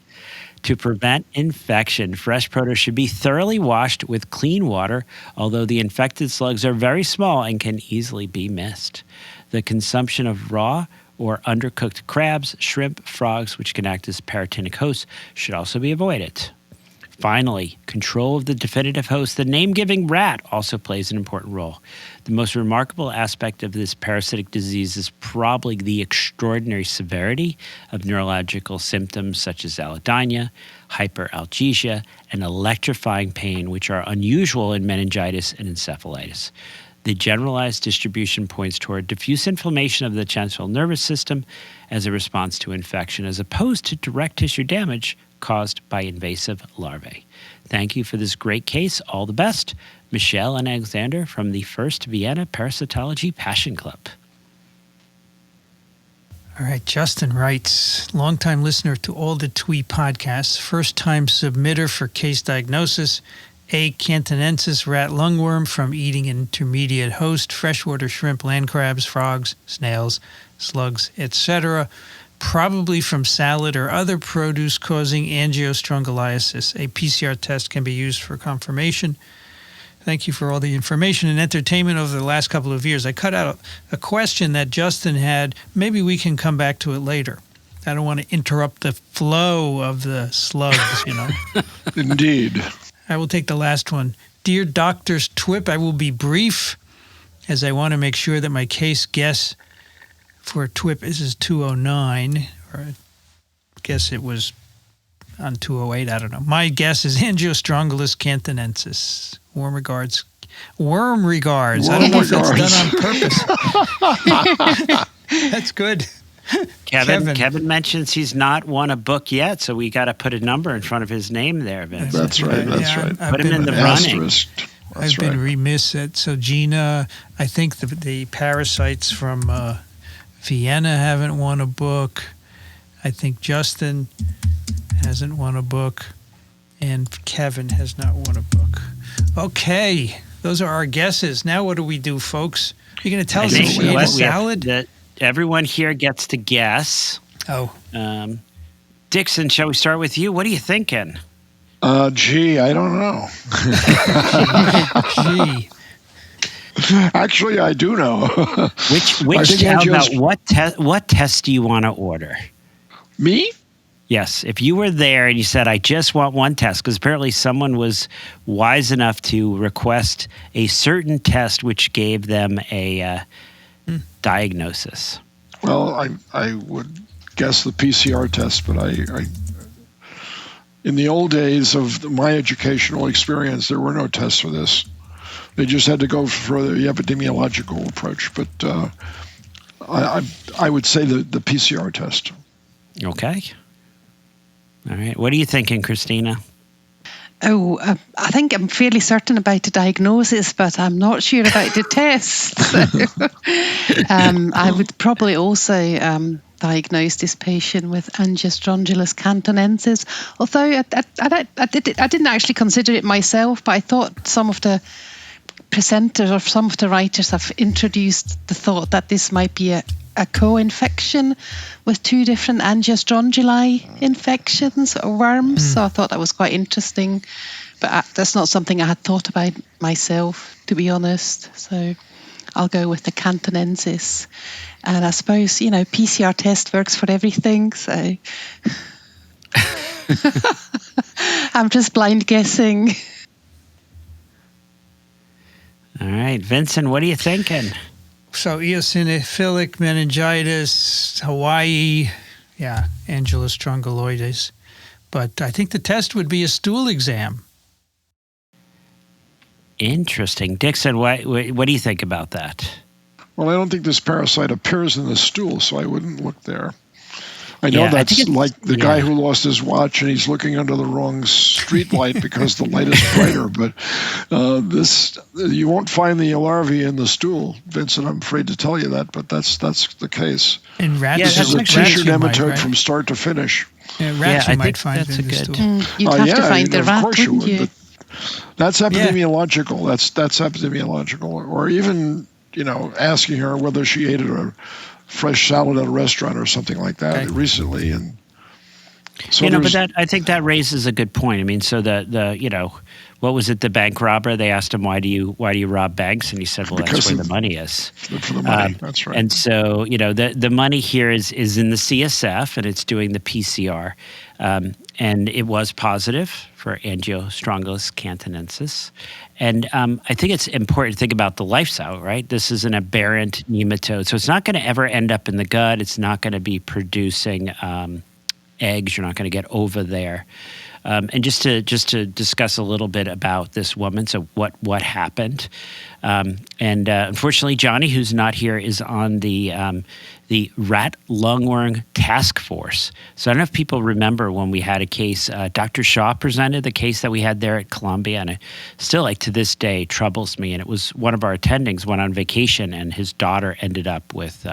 To prevent infection, fresh produce should be thoroughly washed with clean water, although the infected slugs are very small and can easily be missed. The consumption of raw or undercooked crabs, shrimp, frogs, which can act as parotinic hosts, should also be avoided. Finally, control of the definitive host, the name-giving rat, also plays an important role. The most remarkable aspect of this parasitic disease is probably the extraordinary severity of neurological symptoms such as allodynia, hyperalgesia, and electrifying pain, which are unusual in meningitis and encephalitis. The generalized distribution points toward diffuse inflammation of the central nervous system as a response to infection, as opposed to direct tissue damage caused by invasive larvae. Thank you for this great case. All the best. Michelle and Alexander from the First Vienna Parasitology Passion Club. All right, Justin writes, longtime listener to all the TWiP podcasts, first-time submitter for case diagnosis, A. Cantonensis rat lungworm from eating intermediate host, freshwater shrimp, land crabs, frogs, snails, slugs, etc., probably from salad or other produce causing angiostrongoliosis. A PCR test can be used for confirmation. Thank you for all the information and entertainment over the last couple of years. I cut out a question that Justin had. Maybe we can come back to it later. I don't want to interrupt the flow of the slugs, you know. Indeed. I will take the last one. Dear Doctors TWiP, I will be brief as I want to make sure that my case guess for TWiP is 209, or I guess it was on 208, I don't know. My guess is Angiostrongoliosis Cantonensis. Warm regards. Worm regards. I don't know if that's done on purpose. That's good. Kevin mentions he's not won a book yet, so we got to put a number in front of his name there, Vince. That's right. That's right. Put him in the running. I've been remiss at, so Gina, I think the parasites from Vienna haven't won a book. I think Justin hasn't won a book, and Kevin has not won a book. Okay, those are our guesses. Now what do we do, folks? You're going to tell us if she ate a salad? Everyone here gets to guess. Oh. Dixon, shall we start with you? What are you thinking? Gee, I don't know. Gee. Actually, I do know. What test do you want to order? Me? Yes. If you were there and you said, I just want one test, because apparently someone was wise enough to request a certain test which gave them a diagnosis. Well, I would guess the PCR test, but I in the old days of my educational experience, there were no tests for this. They just had to go for the epidemiological approach. But I would say the PCR test. Okay. All right. What are you thinking, Christina? Oh, I think I'm fairly certain about the diagnosis, but I'm not sure about the test. So, I would probably also diagnose this patient with Angiostrongoliosis Cantonensis. Although I didn't actually consider it myself, but I thought some of the presenters or some of the writers have introduced the thought that this might be a co-infection with two different Angiostrongoli infections or worms. So I thought that was quite interesting, but that's not something I had thought about myself, to be honest. So I'll go with the Cantonensis. And I suppose, PCR test works for everything. So I'm just blind guessing. All right. Vincent, what are you thinking? So eosinophilic meningitis, Hawaii, Angiostrongoliosis. But I think the test would be a stool exam. Interesting. Dixon, what do you think about that? Well, I don't think this parasite appears in the stool, so I wouldn't look there. I know that's like the guy who lost his watch and he's looking under the wrong street light because the light is brighter. But you won't find the larvae in the stool, Vincent. I'm afraid to tell you that, but that's the case. And rats, this is a tissue nematode from start to finish. Yeah, rats you might find in the stool. You'd have to find the rat, wouldn't you? That's epidemiological. That's epidemiological. Or even asking her whether she ate a fresh salad at a restaurant or something like that recently, and so but I think that raises a good point. I mean, so what was it? The bank robber. They asked him, "Why do you rob banks?" And he said, "Well, that's where the money is." For the money, that's right. And so the money here is in the CSF, and it's doing the PCR, and it was positive for Angiostrongoliosis Cantonensis. And I think it's important to think about the lifestyle, right? This is an aberrant nematode, so it's not going to ever end up in the gut. It's not going to be producing eggs. You're not going to get over there. And just to discuss a little bit about this woman, so what happened, and unfortunately, Johnny, who's not here, is on the rat lungworm task force. So I don't know if people remember when we had a case. Dr. Shaw presented the case that we had there at Columbia, and it still, like to this day, troubles me. And it was one of our attendings went on vacation, and his daughter ended up with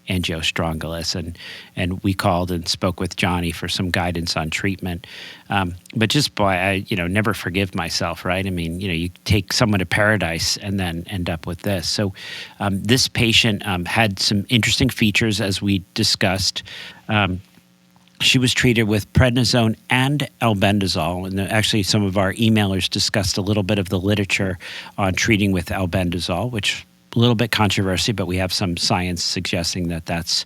Angiostrongoliosis, and we called and spoke with Johnny for some guidance on treatment. But just I never forgive myself, right? I mean, you take someone to paradise and then end up with this. So this patient had some interesting features, as we discussed. She was treated with prednisone and albendazole, and actually some of our emailers discussed a little bit of the literature on treating with albendazole, which a little bit controversy, but we have some science suggesting that that's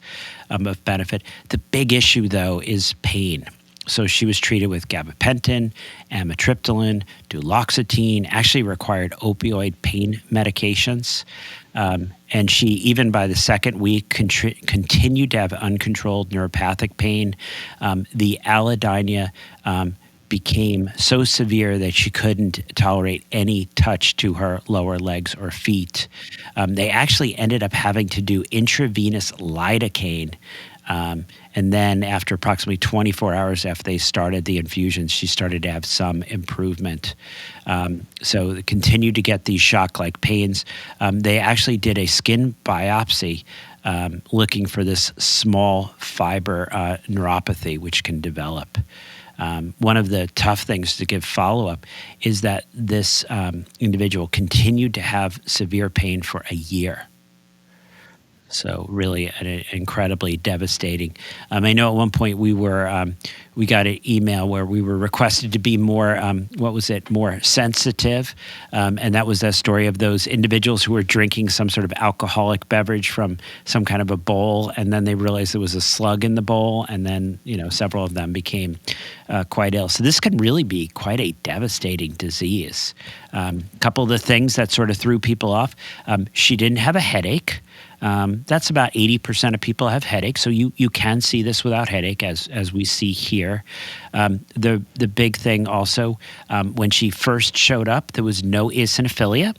of benefit. The big issue, though, is pain. So she was treated with gabapentin, amitriptyline, duloxetine, actually required opioid pain medications. And she, even by the second week, continued to have uncontrolled neuropathic pain. The allodynia became so severe that she couldn't tolerate any touch to her lower legs or feet. They actually ended up having to do intravenous lidocaine. And then after approximately 24 hours after they started the infusions, she started to have some improvement. So they continued to get these shock-like pains. They actually did a skin biopsy looking for this small fiber neuropathy, which can develop. One of the tough things to give follow-up is that this individual continued to have severe pain for a year. So really incredibly devastating. I know at one point we got an email where we were requested to be more, more sensitive. And that was that story of those individuals who were drinking some sort of alcoholic beverage from some kind of a bowl, and then they realized there was a slug in the bowl, and then, several of them became quite ill. So this can really be quite a devastating disease. A couple of the things that sort of threw people off, she didn't have a headache. That's about 80% of people have headaches, so you can see this without headache, as we see here. The big thing also, when she first showed up, there was no eosinophilia.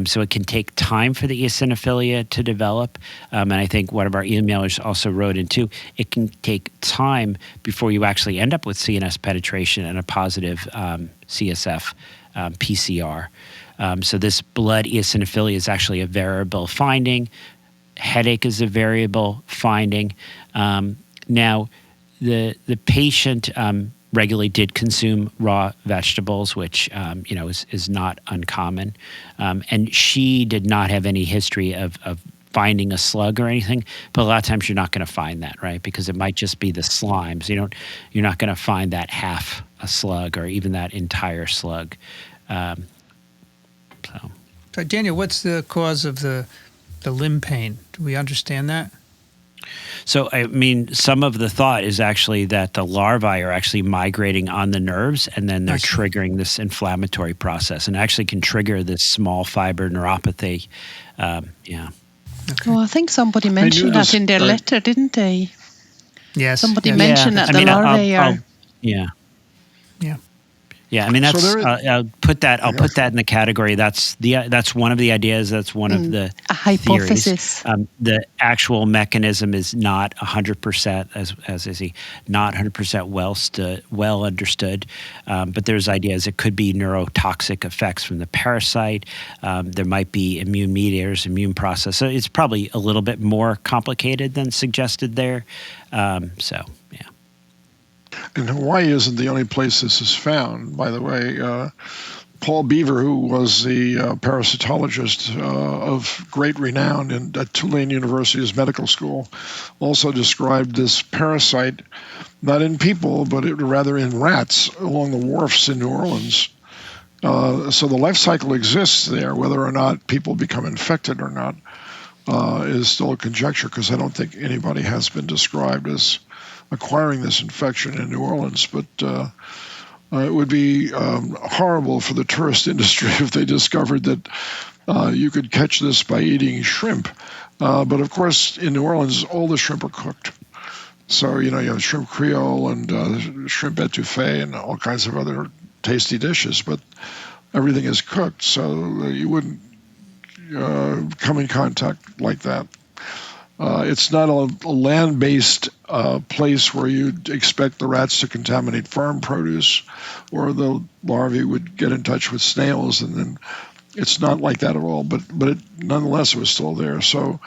So it can take time for the eosinophilia to develop. And I think one of our emailers also wrote in too, it can take time before you actually end up with CNS penetration and a positive CSF PCR. So this blood eosinophilia is actually a variable finding. Headache is a variable finding. Now, the patient regularly did consume raw vegetables, which is not uncommon. And she did not have any history of finding a slug or anything, but a lot of times you're not going to find that, right? Because it might just be the slimes. You're not going to find that half a slug or even that entire slug. So Daniel, what's the cause of the limb pain? Do we understand that? So, I mean, some of the thought is actually that the larvae are actually migrating on the nerves, and then they're triggering this inflammatory process, and actually can trigger this small fiber neuropathy. Okay. Well, I think somebody mentioned that in their letter, didn't they? Yes. Somebody mentioned that the larvae are... Yeah. I mean, that's. I'll put that in the category. That's one of the ideas. That's one of the a hypothesis. Theories. The actual mechanism is not 100%, as I see, not 100% well understood. But there's ideas it could be neurotoxic effects from the parasite. There might be immune mediators, immune process. So it's probably a little bit more complicated than suggested there. And Hawaii isn't the only place this is found, by the way. Paul Beaver, who was the parasitologist of great renown at Tulane University's medical school, also described this parasite not in people, but rather in rats along the wharfs in New Orleans. So the life cycle exists there. Whether or not people become infected or not is still a conjecture, because I don't think anybody has been described as acquiring this infection in New Orleans. But it would be horrible for the tourist industry if they discovered that you could catch this by eating shrimp. But of course, in New Orleans, all the shrimp are cooked. So, you have shrimp Creole and shrimp etouffee and all kinds of other tasty dishes, but everything is cooked, so you wouldn't come in contact like that. It's not a land-based place where you'd expect the rats to contaminate farm produce, or the larvae would get in touch with snails, and then it's not like that at all. But nonetheless, it was still there. So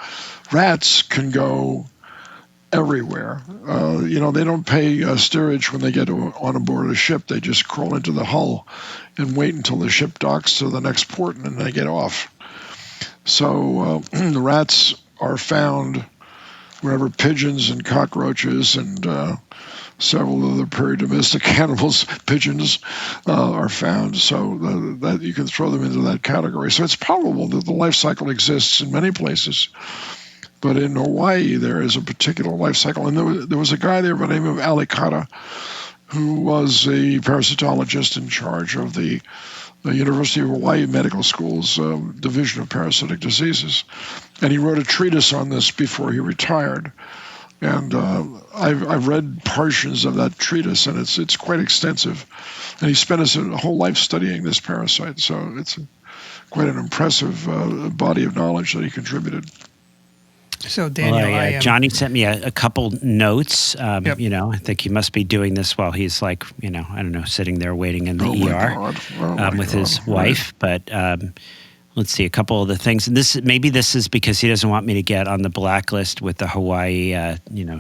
rats can go everywhere. They don't pay steerage when they get on board a ship. They just crawl into the hull and wait until the ship docks to the next port, and then they get off. So the rats are found wherever pigeons and cockroaches and several other prairie domestic animals, pigeons, are found. So that you can throw them into that category. So it's probable that the life cycle exists in many places. But in Hawaii, there is a particular life cycle. And there was a guy there by the name of Alicata, who was a parasitologist in charge of the University of Hawaii Medical School's Division of Parasitic Diseases. And he wrote a treatise on this before he retired. And I've read portions of that treatise, and it's quite extensive. And he spent his whole life studying this parasite. So it's quite an impressive body of knowledge that he contributed. So, Daniel, Johnny sent me a couple notes. Yep. I think he must be doing this while he's sitting there waiting in the ER with his wife. But let's see, a couple of the things. And this is because he doesn't want me to get on the blacklist with the Hawaii,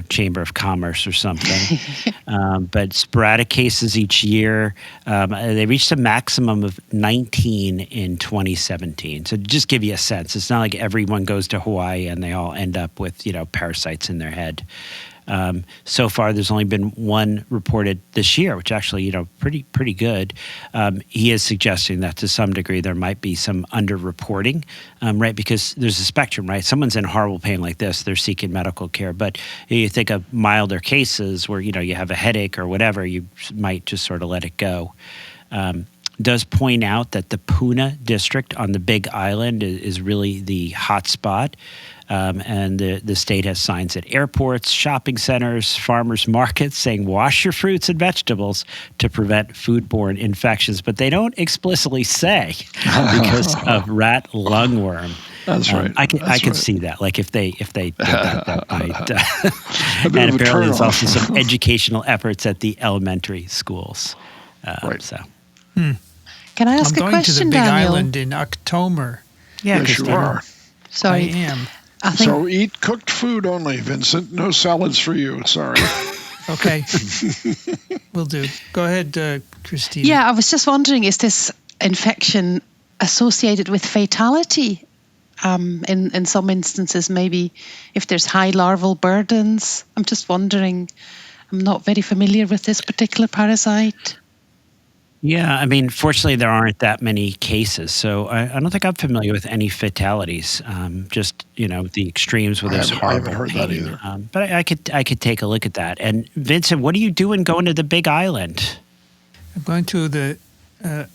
Chamber of Commerce or something. But sporadic cases each year, they reached a maximum of 19 in 2017. So to just give you a sense, it's not like everyone goes to Hawaii and they all end up with, parasites in their head. So far, there's only been one reported this year, which actually, pretty good. He is suggesting that to some degree there might be some underreporting, right? Because there's a spectrum, right? Someone's in horrible pain like this, they're seeking medical care. But you think of milder cases where, you have a headache or whatever, you might just sort of let it go. Does point out that the Puna district on the Big Island is really the hot spot. And the state has signs at airports, shopping centers, farmers markets saying wash your fruits and vegetables to prevent foodborne infections. But they don't explicitly say because of rat lungworm. That's right. I can see that. Like if they did that might. And apparently there's also some educational efforts at the elementary schools. Right. So. Can I ask a question, Daniel? I'm going to the Big Island in October. Yeah, yes, you are. Sorry. I am. So eat cooked food only, Vincent. No salads for you. Sorry. Okay. Will do. Go ahead, Christina. Yeah, I was just wondering, is this infection associated with fatality in some instances, maybe if there's high larval burdens? I'm just wondering. I'm not very familiar with this particular parasite. Yeah, fortunately, there aren't that many cases, so I don't think I'm familiar with any fatalities. Just the extremes where there's horrible I haven't heard pain. that either. But I could take a look at that. And Vincent, what are you doing going to the Big Island? I'm going to the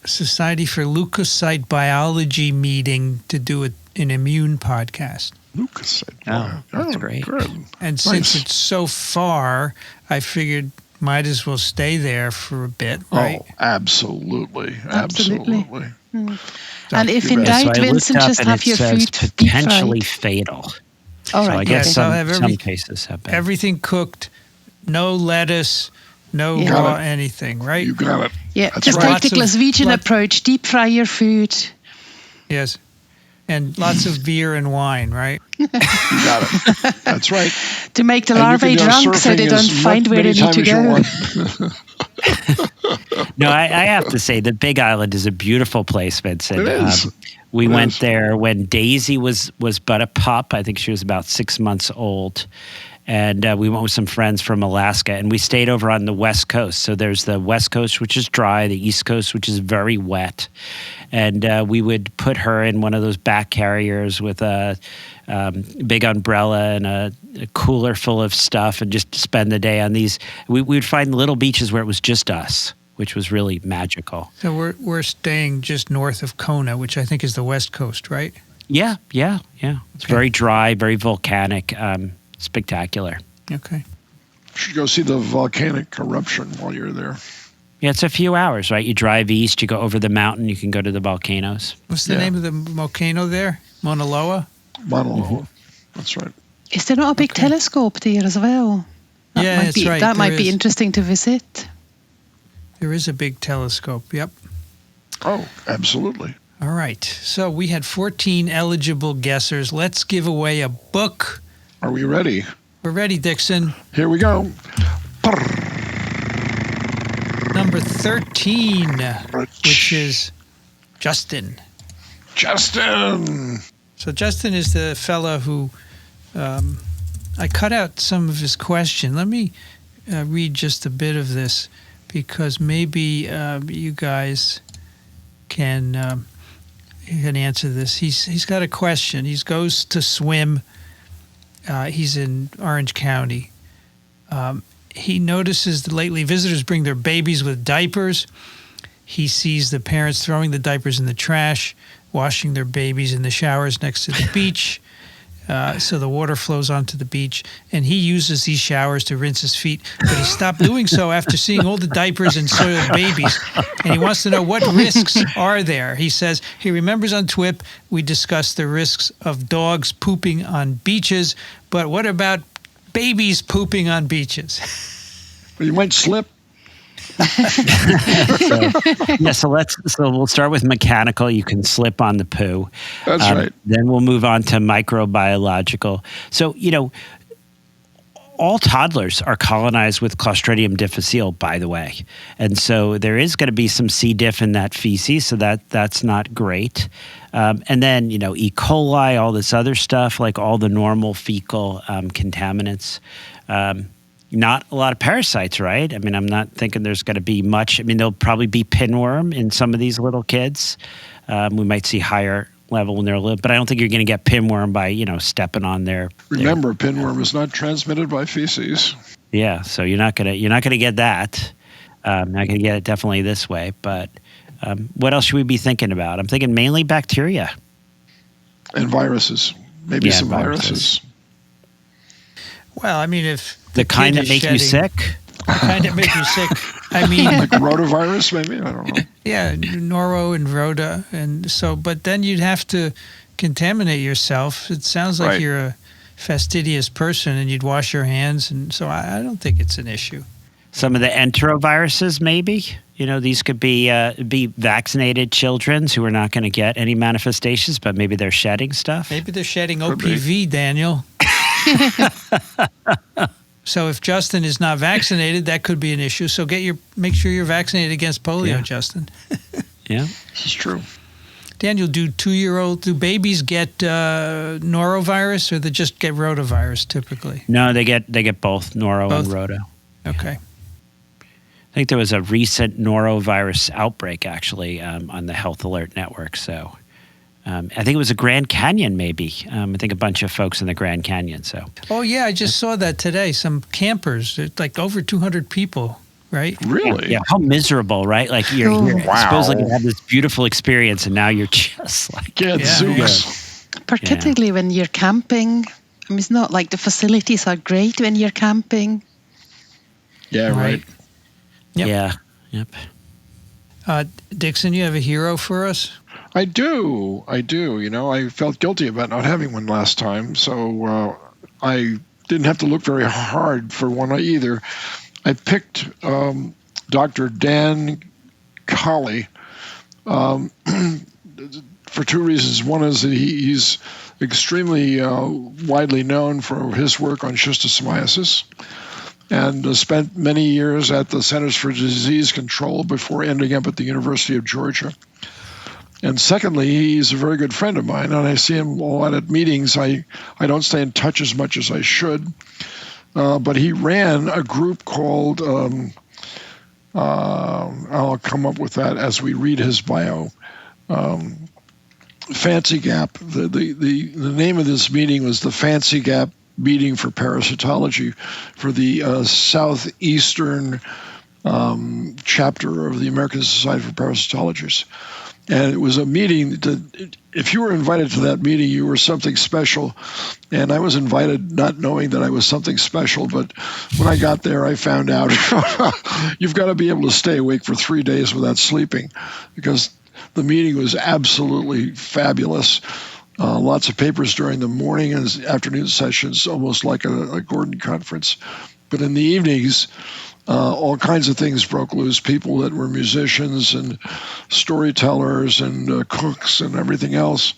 Society for Leukocyte Biology meeting to do an immune podcast. Leukocyte. Oh, that's great. Good. And since it's so far, I figured might as well stay there for a bit, right? Oh, absolutely. Absolutely. And if in doubt, Vincent, just have your food potentially deep fried. fatal. All So right. I guess I'll have some cases have been. Everything cooked, no lettuce, no Yeah. raw anything, right? You got it. Yeah, That's just right. take the Glaswegian approach. Deep fry your food. Yes. And lots of beer and wine, right? You got it. That's right. To make the And you larvae can go drunk so they surfing don't as find where they many need to times as you go. want. No, I have to say the Big Island is a beautiful place, Vincent. It is. We went there when Daisy was but a pup. I think she was about 6 months old. And we went with some friends from Alaska, and we stayed over on the West Coast. So there's the West Coast, which is dry, the East Coast, which is very wet. And we would put her in one of those back carriers with a big umbrella and a cooler full of stuff and just spend the day on these. We would find little beaches where it was just us, which was really magical. So we're staying just north of Kona, which I think is the West Coast, right? Yeah. It's very dry, very volcanic. Spectacular. Okay. You should go see the volcanic eruption while you're there. Yeah, it's a few hours, right? You drive east, you go over the mountain, you can go to the volcanoes. What's the name of the volcano there? Mauna Loa? Mauna Loa. That's right. Is there not a big telescope there as well? That's right. That might be is. interesting to visit. There is a big telescope, yep. Oh, absolutely. All right. So we had 14 eligible guessers. Let's give away a book. Are we ready? We're ready, Dixon. Here we go. Number 13, which is Justin. Justin! So Justin is the fella who I cut out some of his question. Let me read just a bit of this because maybe you guys can answer this. He's got a question. He goes to swim. He's in Orange County. He notices that lately visitors bring their babies with diapers. He sees the parents throwing the diapers in the trash, washing their babies in the showers next to the beach. So the water flows onto the beach, and he uses these showers to rinse his feet. But he stopped doing so after seeing all the diapers and soiled babies. And he wants to know what risks are there. He says he remembers on TWiP we discussed the risks of dogs pooping on beaches, but what about babies pooping on beaches? Well, you might slip. So we'll start with mechanical. You can slip on the poo. That's right. Then we'll move on to microbiological. So, all toddlers are colonized with Clostridium difficile, by the way. And so there is going to be some C. diff in that feces, so that's not great. And then, E. coli, all this other stuff, like all the normal fecal contaminants. Not a lot of parasites, right? I mean, I'm not thinking there's going to be much. I mean, there'll probably be pinworm in some of these little kids. We might see higher level when they're little, but I don't think you're going to get pinworm by, stepping on their. Remember, pinworm is not transmitted by feces. Yeah, so you're not gonna get that. Not gonna get it definitely this way. But what else should we be thinking about? I'm thinking mainly bacteria And viruses. Maybe some viruses. Well, I mean, if the kind that make you sick. The kind that make you sick. I mean, like rotavirus, maybe? I don't know. Yeah, noro and rota, and so. But then you'd have to contaminate yourself. It sounds like you're a fastidious person, and you'd wash your hands, and so I don't think it's an issue. Some of the enteroviruses, maybe. These could be vaccinated children who are not going to get any manifestations, but maybe they're shedding stuff. Maybe they're shedding OPV, Daniel. So if Justin is not vaccinated, that could be an issue. So make sure you're vaccinated against polio, Justin. Yeah, this is true. Daniel, do babies get norovirus, or they just get rotavirus typically? No, they get both noro and rota. Okay. I think there was a recent norovirus outbreak actually on the Health Alert Network. So I think it was a Grand Canyon, maybe. I think a bunch of folks in the Grand Canyon. So. Oh yeah, I just saw that today. Some campers, like over 200 people, right? Really? Yeah. How miserable, right? Like you're supposedly you have this beautiful experience, and now you're just like Zeus. Particularly when you're camping. I mean, it's not like the facilities are great when you're camping. Yeah. Right. Yep. Yeah. Yep. Dixon, you have a hero for us? I do. I felt guilty about not having one last time, so I didn't have to look very hard for one either. I picked Dr. Dan Colley for two reasons. One is that he's extremely widely known for his work on schistosomiasis. and spent many years at the Centers for Disease Control before ending up at the University of Georgia. And secondly, he's a very good friend of mine, and I see him a lot at meetings. I don't stay in touch as much as I should, but he ran a group called, I'll come up with that as we read his bio, Fancy Gap. The name of this meeting was the Fancy Gap Meeting for Parasitology for the Southeastern chapter of the American Society for Parasitologists. And it was a meeting that, if you were invited to that meeting, you were something special. And I was invited not knowing that I was something special. But when I got there, I found out you've got to be able to stay awake for 3 days without sleeping, because the meeting was absolutely fabulous. Lots of papers during the morning and afternoon sessions, almost like a Gordon conference. But in the evenings, all kinds of things broke loose. People that were musicians and storytellers and cooks and everything else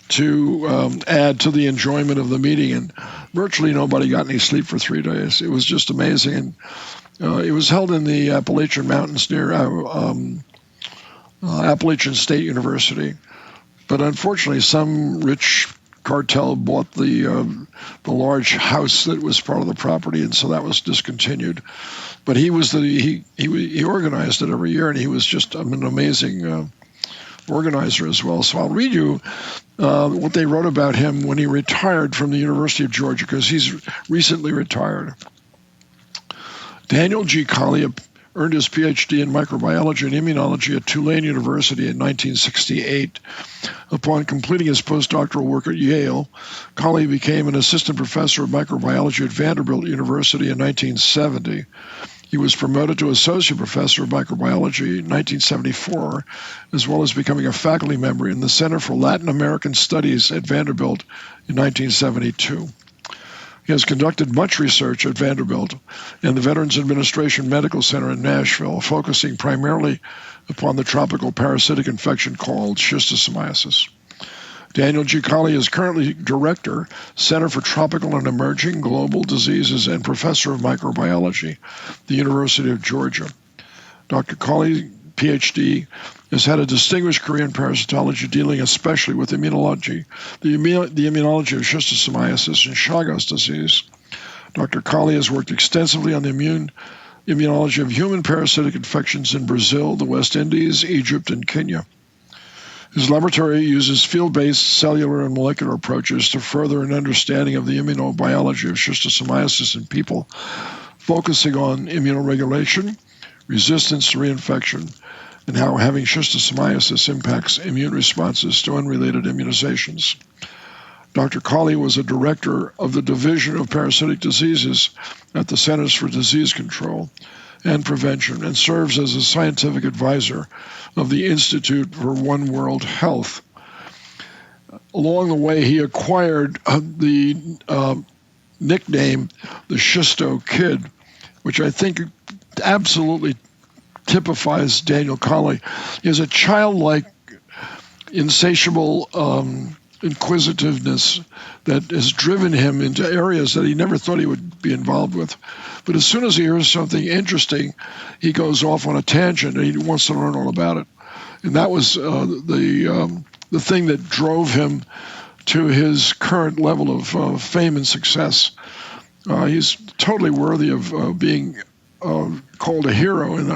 to add to the enjoyment of the meeting. And virtually nobody got any sleep for 3 days. It was just amazing. And it was held in the Appalachian Mountains near Appalachian State University. But unfortunately, some rich cartel bought the large house that was part of the property, and so that was discontinued. But he organized it every year, and he was just an amazing organizer as well. So I'll read you what they wrote about him when he retired from the University of Georgia, because he's recently retired. Daniel G. Collier earned his PhD in microbiology and immunology at Tulane University in 1968. Upon completing his postdoctoral work at Yale, Collier became an assistant professor of microbiology at Vanderbilt University in 1970. He was promoted to associate professor of microbiology in 1974, as well as becoming a faculty member in the Center for Latin American Studies at Vanderbilt in 1972. He has conducted much research at Vanderbilt and the Veterans Administration Medical Center in Nashville, focusing primarily upon the tropical parasitic infection called schistosomiasis. Daniel G. Collier is currently Director, Center for Tropical and Emerging Global Diseases, and Professor of Microbiology, the University of Georgia. Dr. Collier, PhD, has had a distinguished career in parasitology, dealing especially with immunology, the immunology of schistosomiasis and Chagas disease. Dr. Collier has worked extensively on the immunology of human parasitic infections in Brazil, the West Indies, Egypt, and Kenya. His laboratory uses field-based cellular and molecular approaches to further an understanding of the immunobiology of schistosomiasis in people, focusing on immunoregulation, resistance to reinfection, and how having schistosomiasis impacts immune responses to unrelated immunizations. Dr. Collier was a director of the Division of Parasitic Diseases at the Centers for Disease Control and Prevention, and serves as a scientific advisor of the Institute for One World Health. Along the way, he acquired the nickname the Schisto Kid, which I think absolutely typifies Daniel Collier. He has a childlike, insatiable inquisitiveness that has driven him into areas that he never thought he would be involved with. But as soon as he hears something interesting, he goes off on a tangent and he wants to learn all about it. And that was the thing that drove him to his current level of fame and success. He's totally worthy of being called a hero in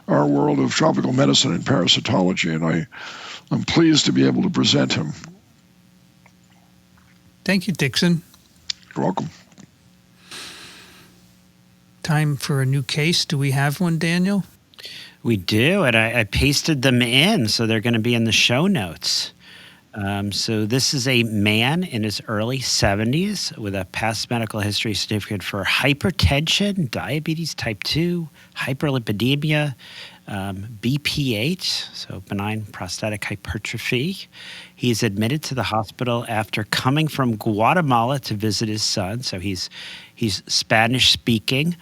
our world of tropical medicine and parasitology, and I'm pleased to be able to present him. Thank you, Dixon. You're welcome. Time for a new case. Do we have one, Daniel? We do, and I pasted them in, so they're going to be in the show notes. So this is a man in his early 70s with a past medical history certificate for hypertension, diabetes type 2, hyperlipidemia, BPH, so benign prostatic hypertrophy. He's admitted to the hospital after coming from Guatemala to visit his son. So he's Spanish speaking.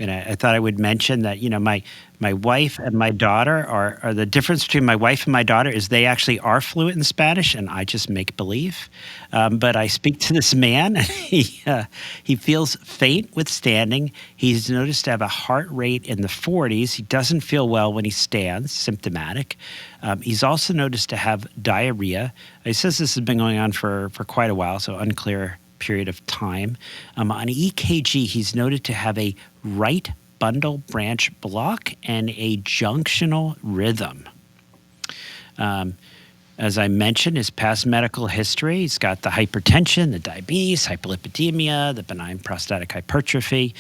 And I thought I would mention that, my wife and my daughter are the difference between my wife and my daughter is they actually are fluent in Spanish, and I just make believe. But I speak to this man, and he feels faint with standing. He's noticed to have a heart rate in the 40s. He doesn't feel well when he stands, symptomatic. He's also noticed to have diarrhea. He says this has been going on for quite a while, so unclear period of time. On EKG, he's noted to have a right bundle branch block and a junctional rhythm. As I mentioned, his past medical history, he's got the hypertension, the diabetes, hyperlipidemia, the benign prostatic hypertrophy,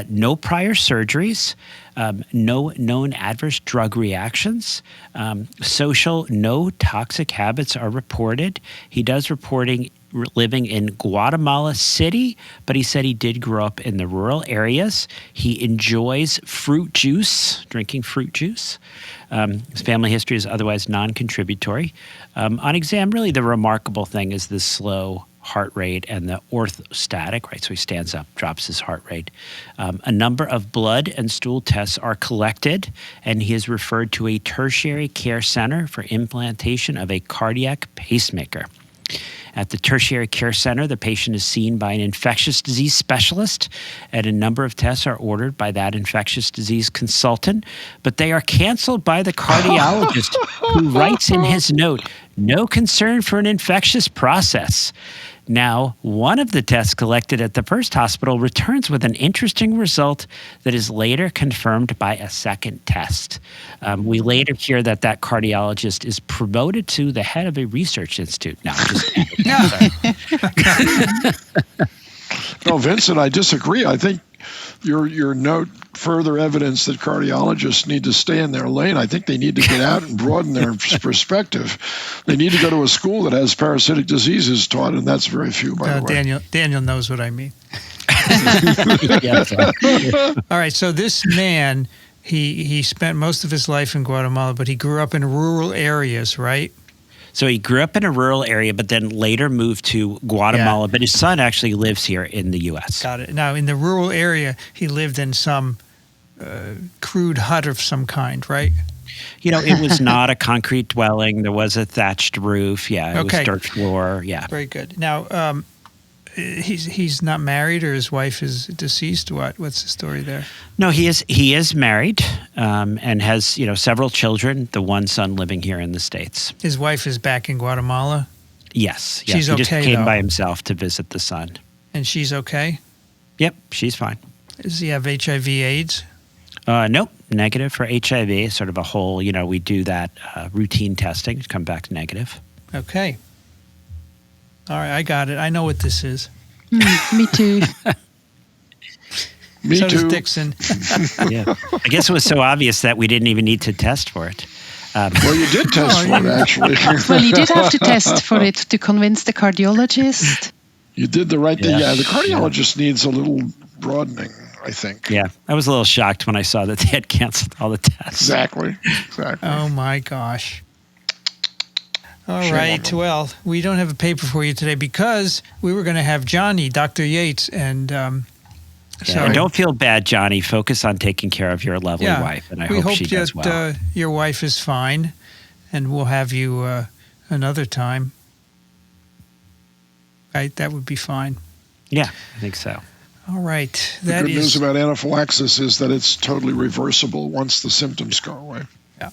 no prior surgeries, no known adverse drug reactions, no toxic habits are reported. He does living in Guatemala City, but he said he did grow up in the rural areas. He enjoys fruit juice, drinking fruit juice. His family history is otherwise non-contributory. On exam, really the remarkable thing is the slow heart rate and the orthostatic, right? So he stands up, drops his heart rate. A number of blood and stool tests are collected, and he is referred to a tertiary care center for implantation of a cardiac pacemaker. At the tertiary care center, the patient is seen by an infectious disease specialist, and a number of tests are ordered by that infectious disease consultant, but they are canceled by the cardiologist who writes in his note, "No concern for an infectious process." Now, one of the tests collected at the first hospital returns with an interesting result that is later confirmed by a second test. We later hear that cardiologist is promoted to the head of a research institute. No, No, Vincent, I disagree. I think your note further evidence that cardiologists need to stay in their lane. I think they need to get out and broaden their perspective. They need to go to a school that has parasitic diseases taught, and that's very few, by the way. Daniel knows what I mean. All right, so this man, he spent most of his life in Guatemala, but he grew up in rural areas, right? So he grew up in a rural area, but then later moved to Guatemala. Yeah. But his son actually lives here in the U.S. Got it. Now, in the rural area, he lived in some crude hut of some kind, right? It was not a concrete dwelling. There was a thatched roof. Yeah, it was dirt floor. Yeah. Very good. Now, he's not married, or his wife is deceased. What's the story there? No, he is married and has several children. The one son living here in the States. His wife is back in Guatemala. Yes. She's he okay, just came though. by himself to visit the son. And she's okay? Yep, she's fine. Does he have HIV/AIDS? Nope, negative for HIV. Sort of a whole, we do that routine testing to come back negative. Okay. All right, I got it. I know what this is. Me too. Me so too. does Dixon. Yeah. I guess it was so obvious that we didn't even need to test for it. Well, you did test for it, actually. Well, you did have to test for it to convince the cardiologist. You did the right thing. Yeah, the cardiologist needs a little broadening, I think. Yeah, I was a little shocked when I saw that they had canceled all the tests. Exactly. Oh, my gosh. All right. Well, we don't have a paper for you today because we were going to have Johnny, Dr. Yates, and and don't feel bad, Johnny. Focus on taking care of your lovely wife, and I hope she does well. We hope that your wife is fine, and we'll have you another time. Right? That would be fine. Yeah, I think so. All right. The good news about anaphylaxis is that it's totally reversible once the symptoms go away. Yeah.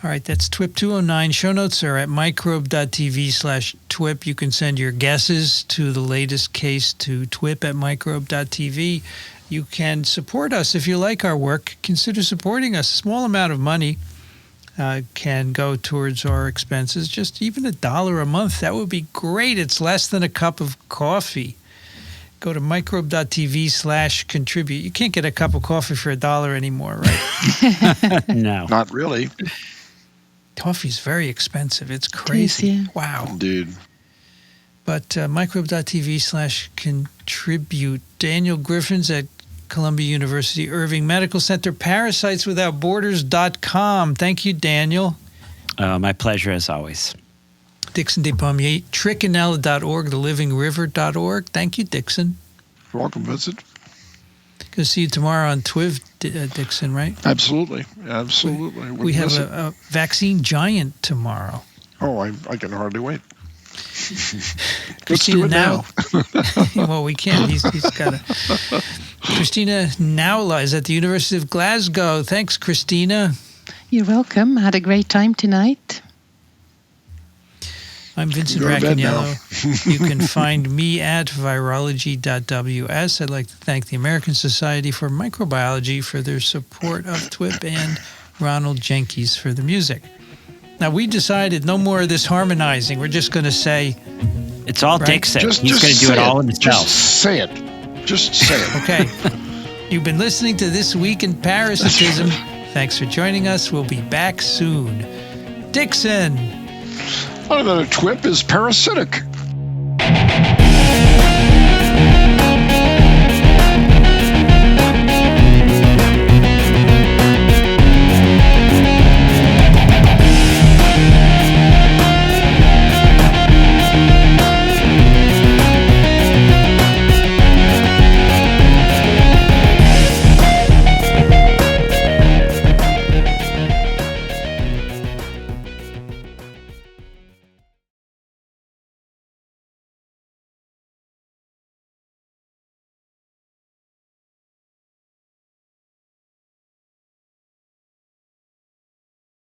All right, that's TWiP 209. Show notes are at microbe.tv/TWiP. You can send your guesses to the latest case to TWiP at microbe.tv. You can support us if you like our work. Consider supporting us. A small amount of money can go towards our expenses. Just even $1 a month, that would be great. It's less than a cup of coffee. Go to microbe.tv/contribute. You can't get a cup of coffee for $1 anymore, right? No. Not really. Coffee's very expensive. It's crazy. Yeah. Wow. Indeed. But microbe.tv/contribute. Daniel Griffin's at Columbia University Irving Medical Center, parasiteswithoutborders.com. Thank you, Daniel. My pleasure, as always. Dixon DePommier, trichinella.org, thelivingriver.org. Thank you, Dixon. You're welcome, Vincent. Going to see you tomorrow on TWiP, Dixon, right? Absolutely. We have a vaccine giant tomorrow. Oh, I can hardly wait. Let's Christina do it now. Well, we can't. He's got to. Christina Nowla is at the University of Glasgow. Thanks, Christina. You're welcome. I had a great time tonight. I'm Vincent Go to bed now. Racaniello. You can find me at virology.ws. I'd like to thank the American Society for Microbiology for their support of TWiP and Ronald Jenkins for the music. Now, we decided no more of this harmonizing. We're just going to say... It's all Right. Dixon. Just He's going to do say it all himself. Just say it. Just say it. Okay. You've been listening to This Week in Parasitism. Thanks for joining us. We'll be back soon. Dixon! Another TWiP is parasitic.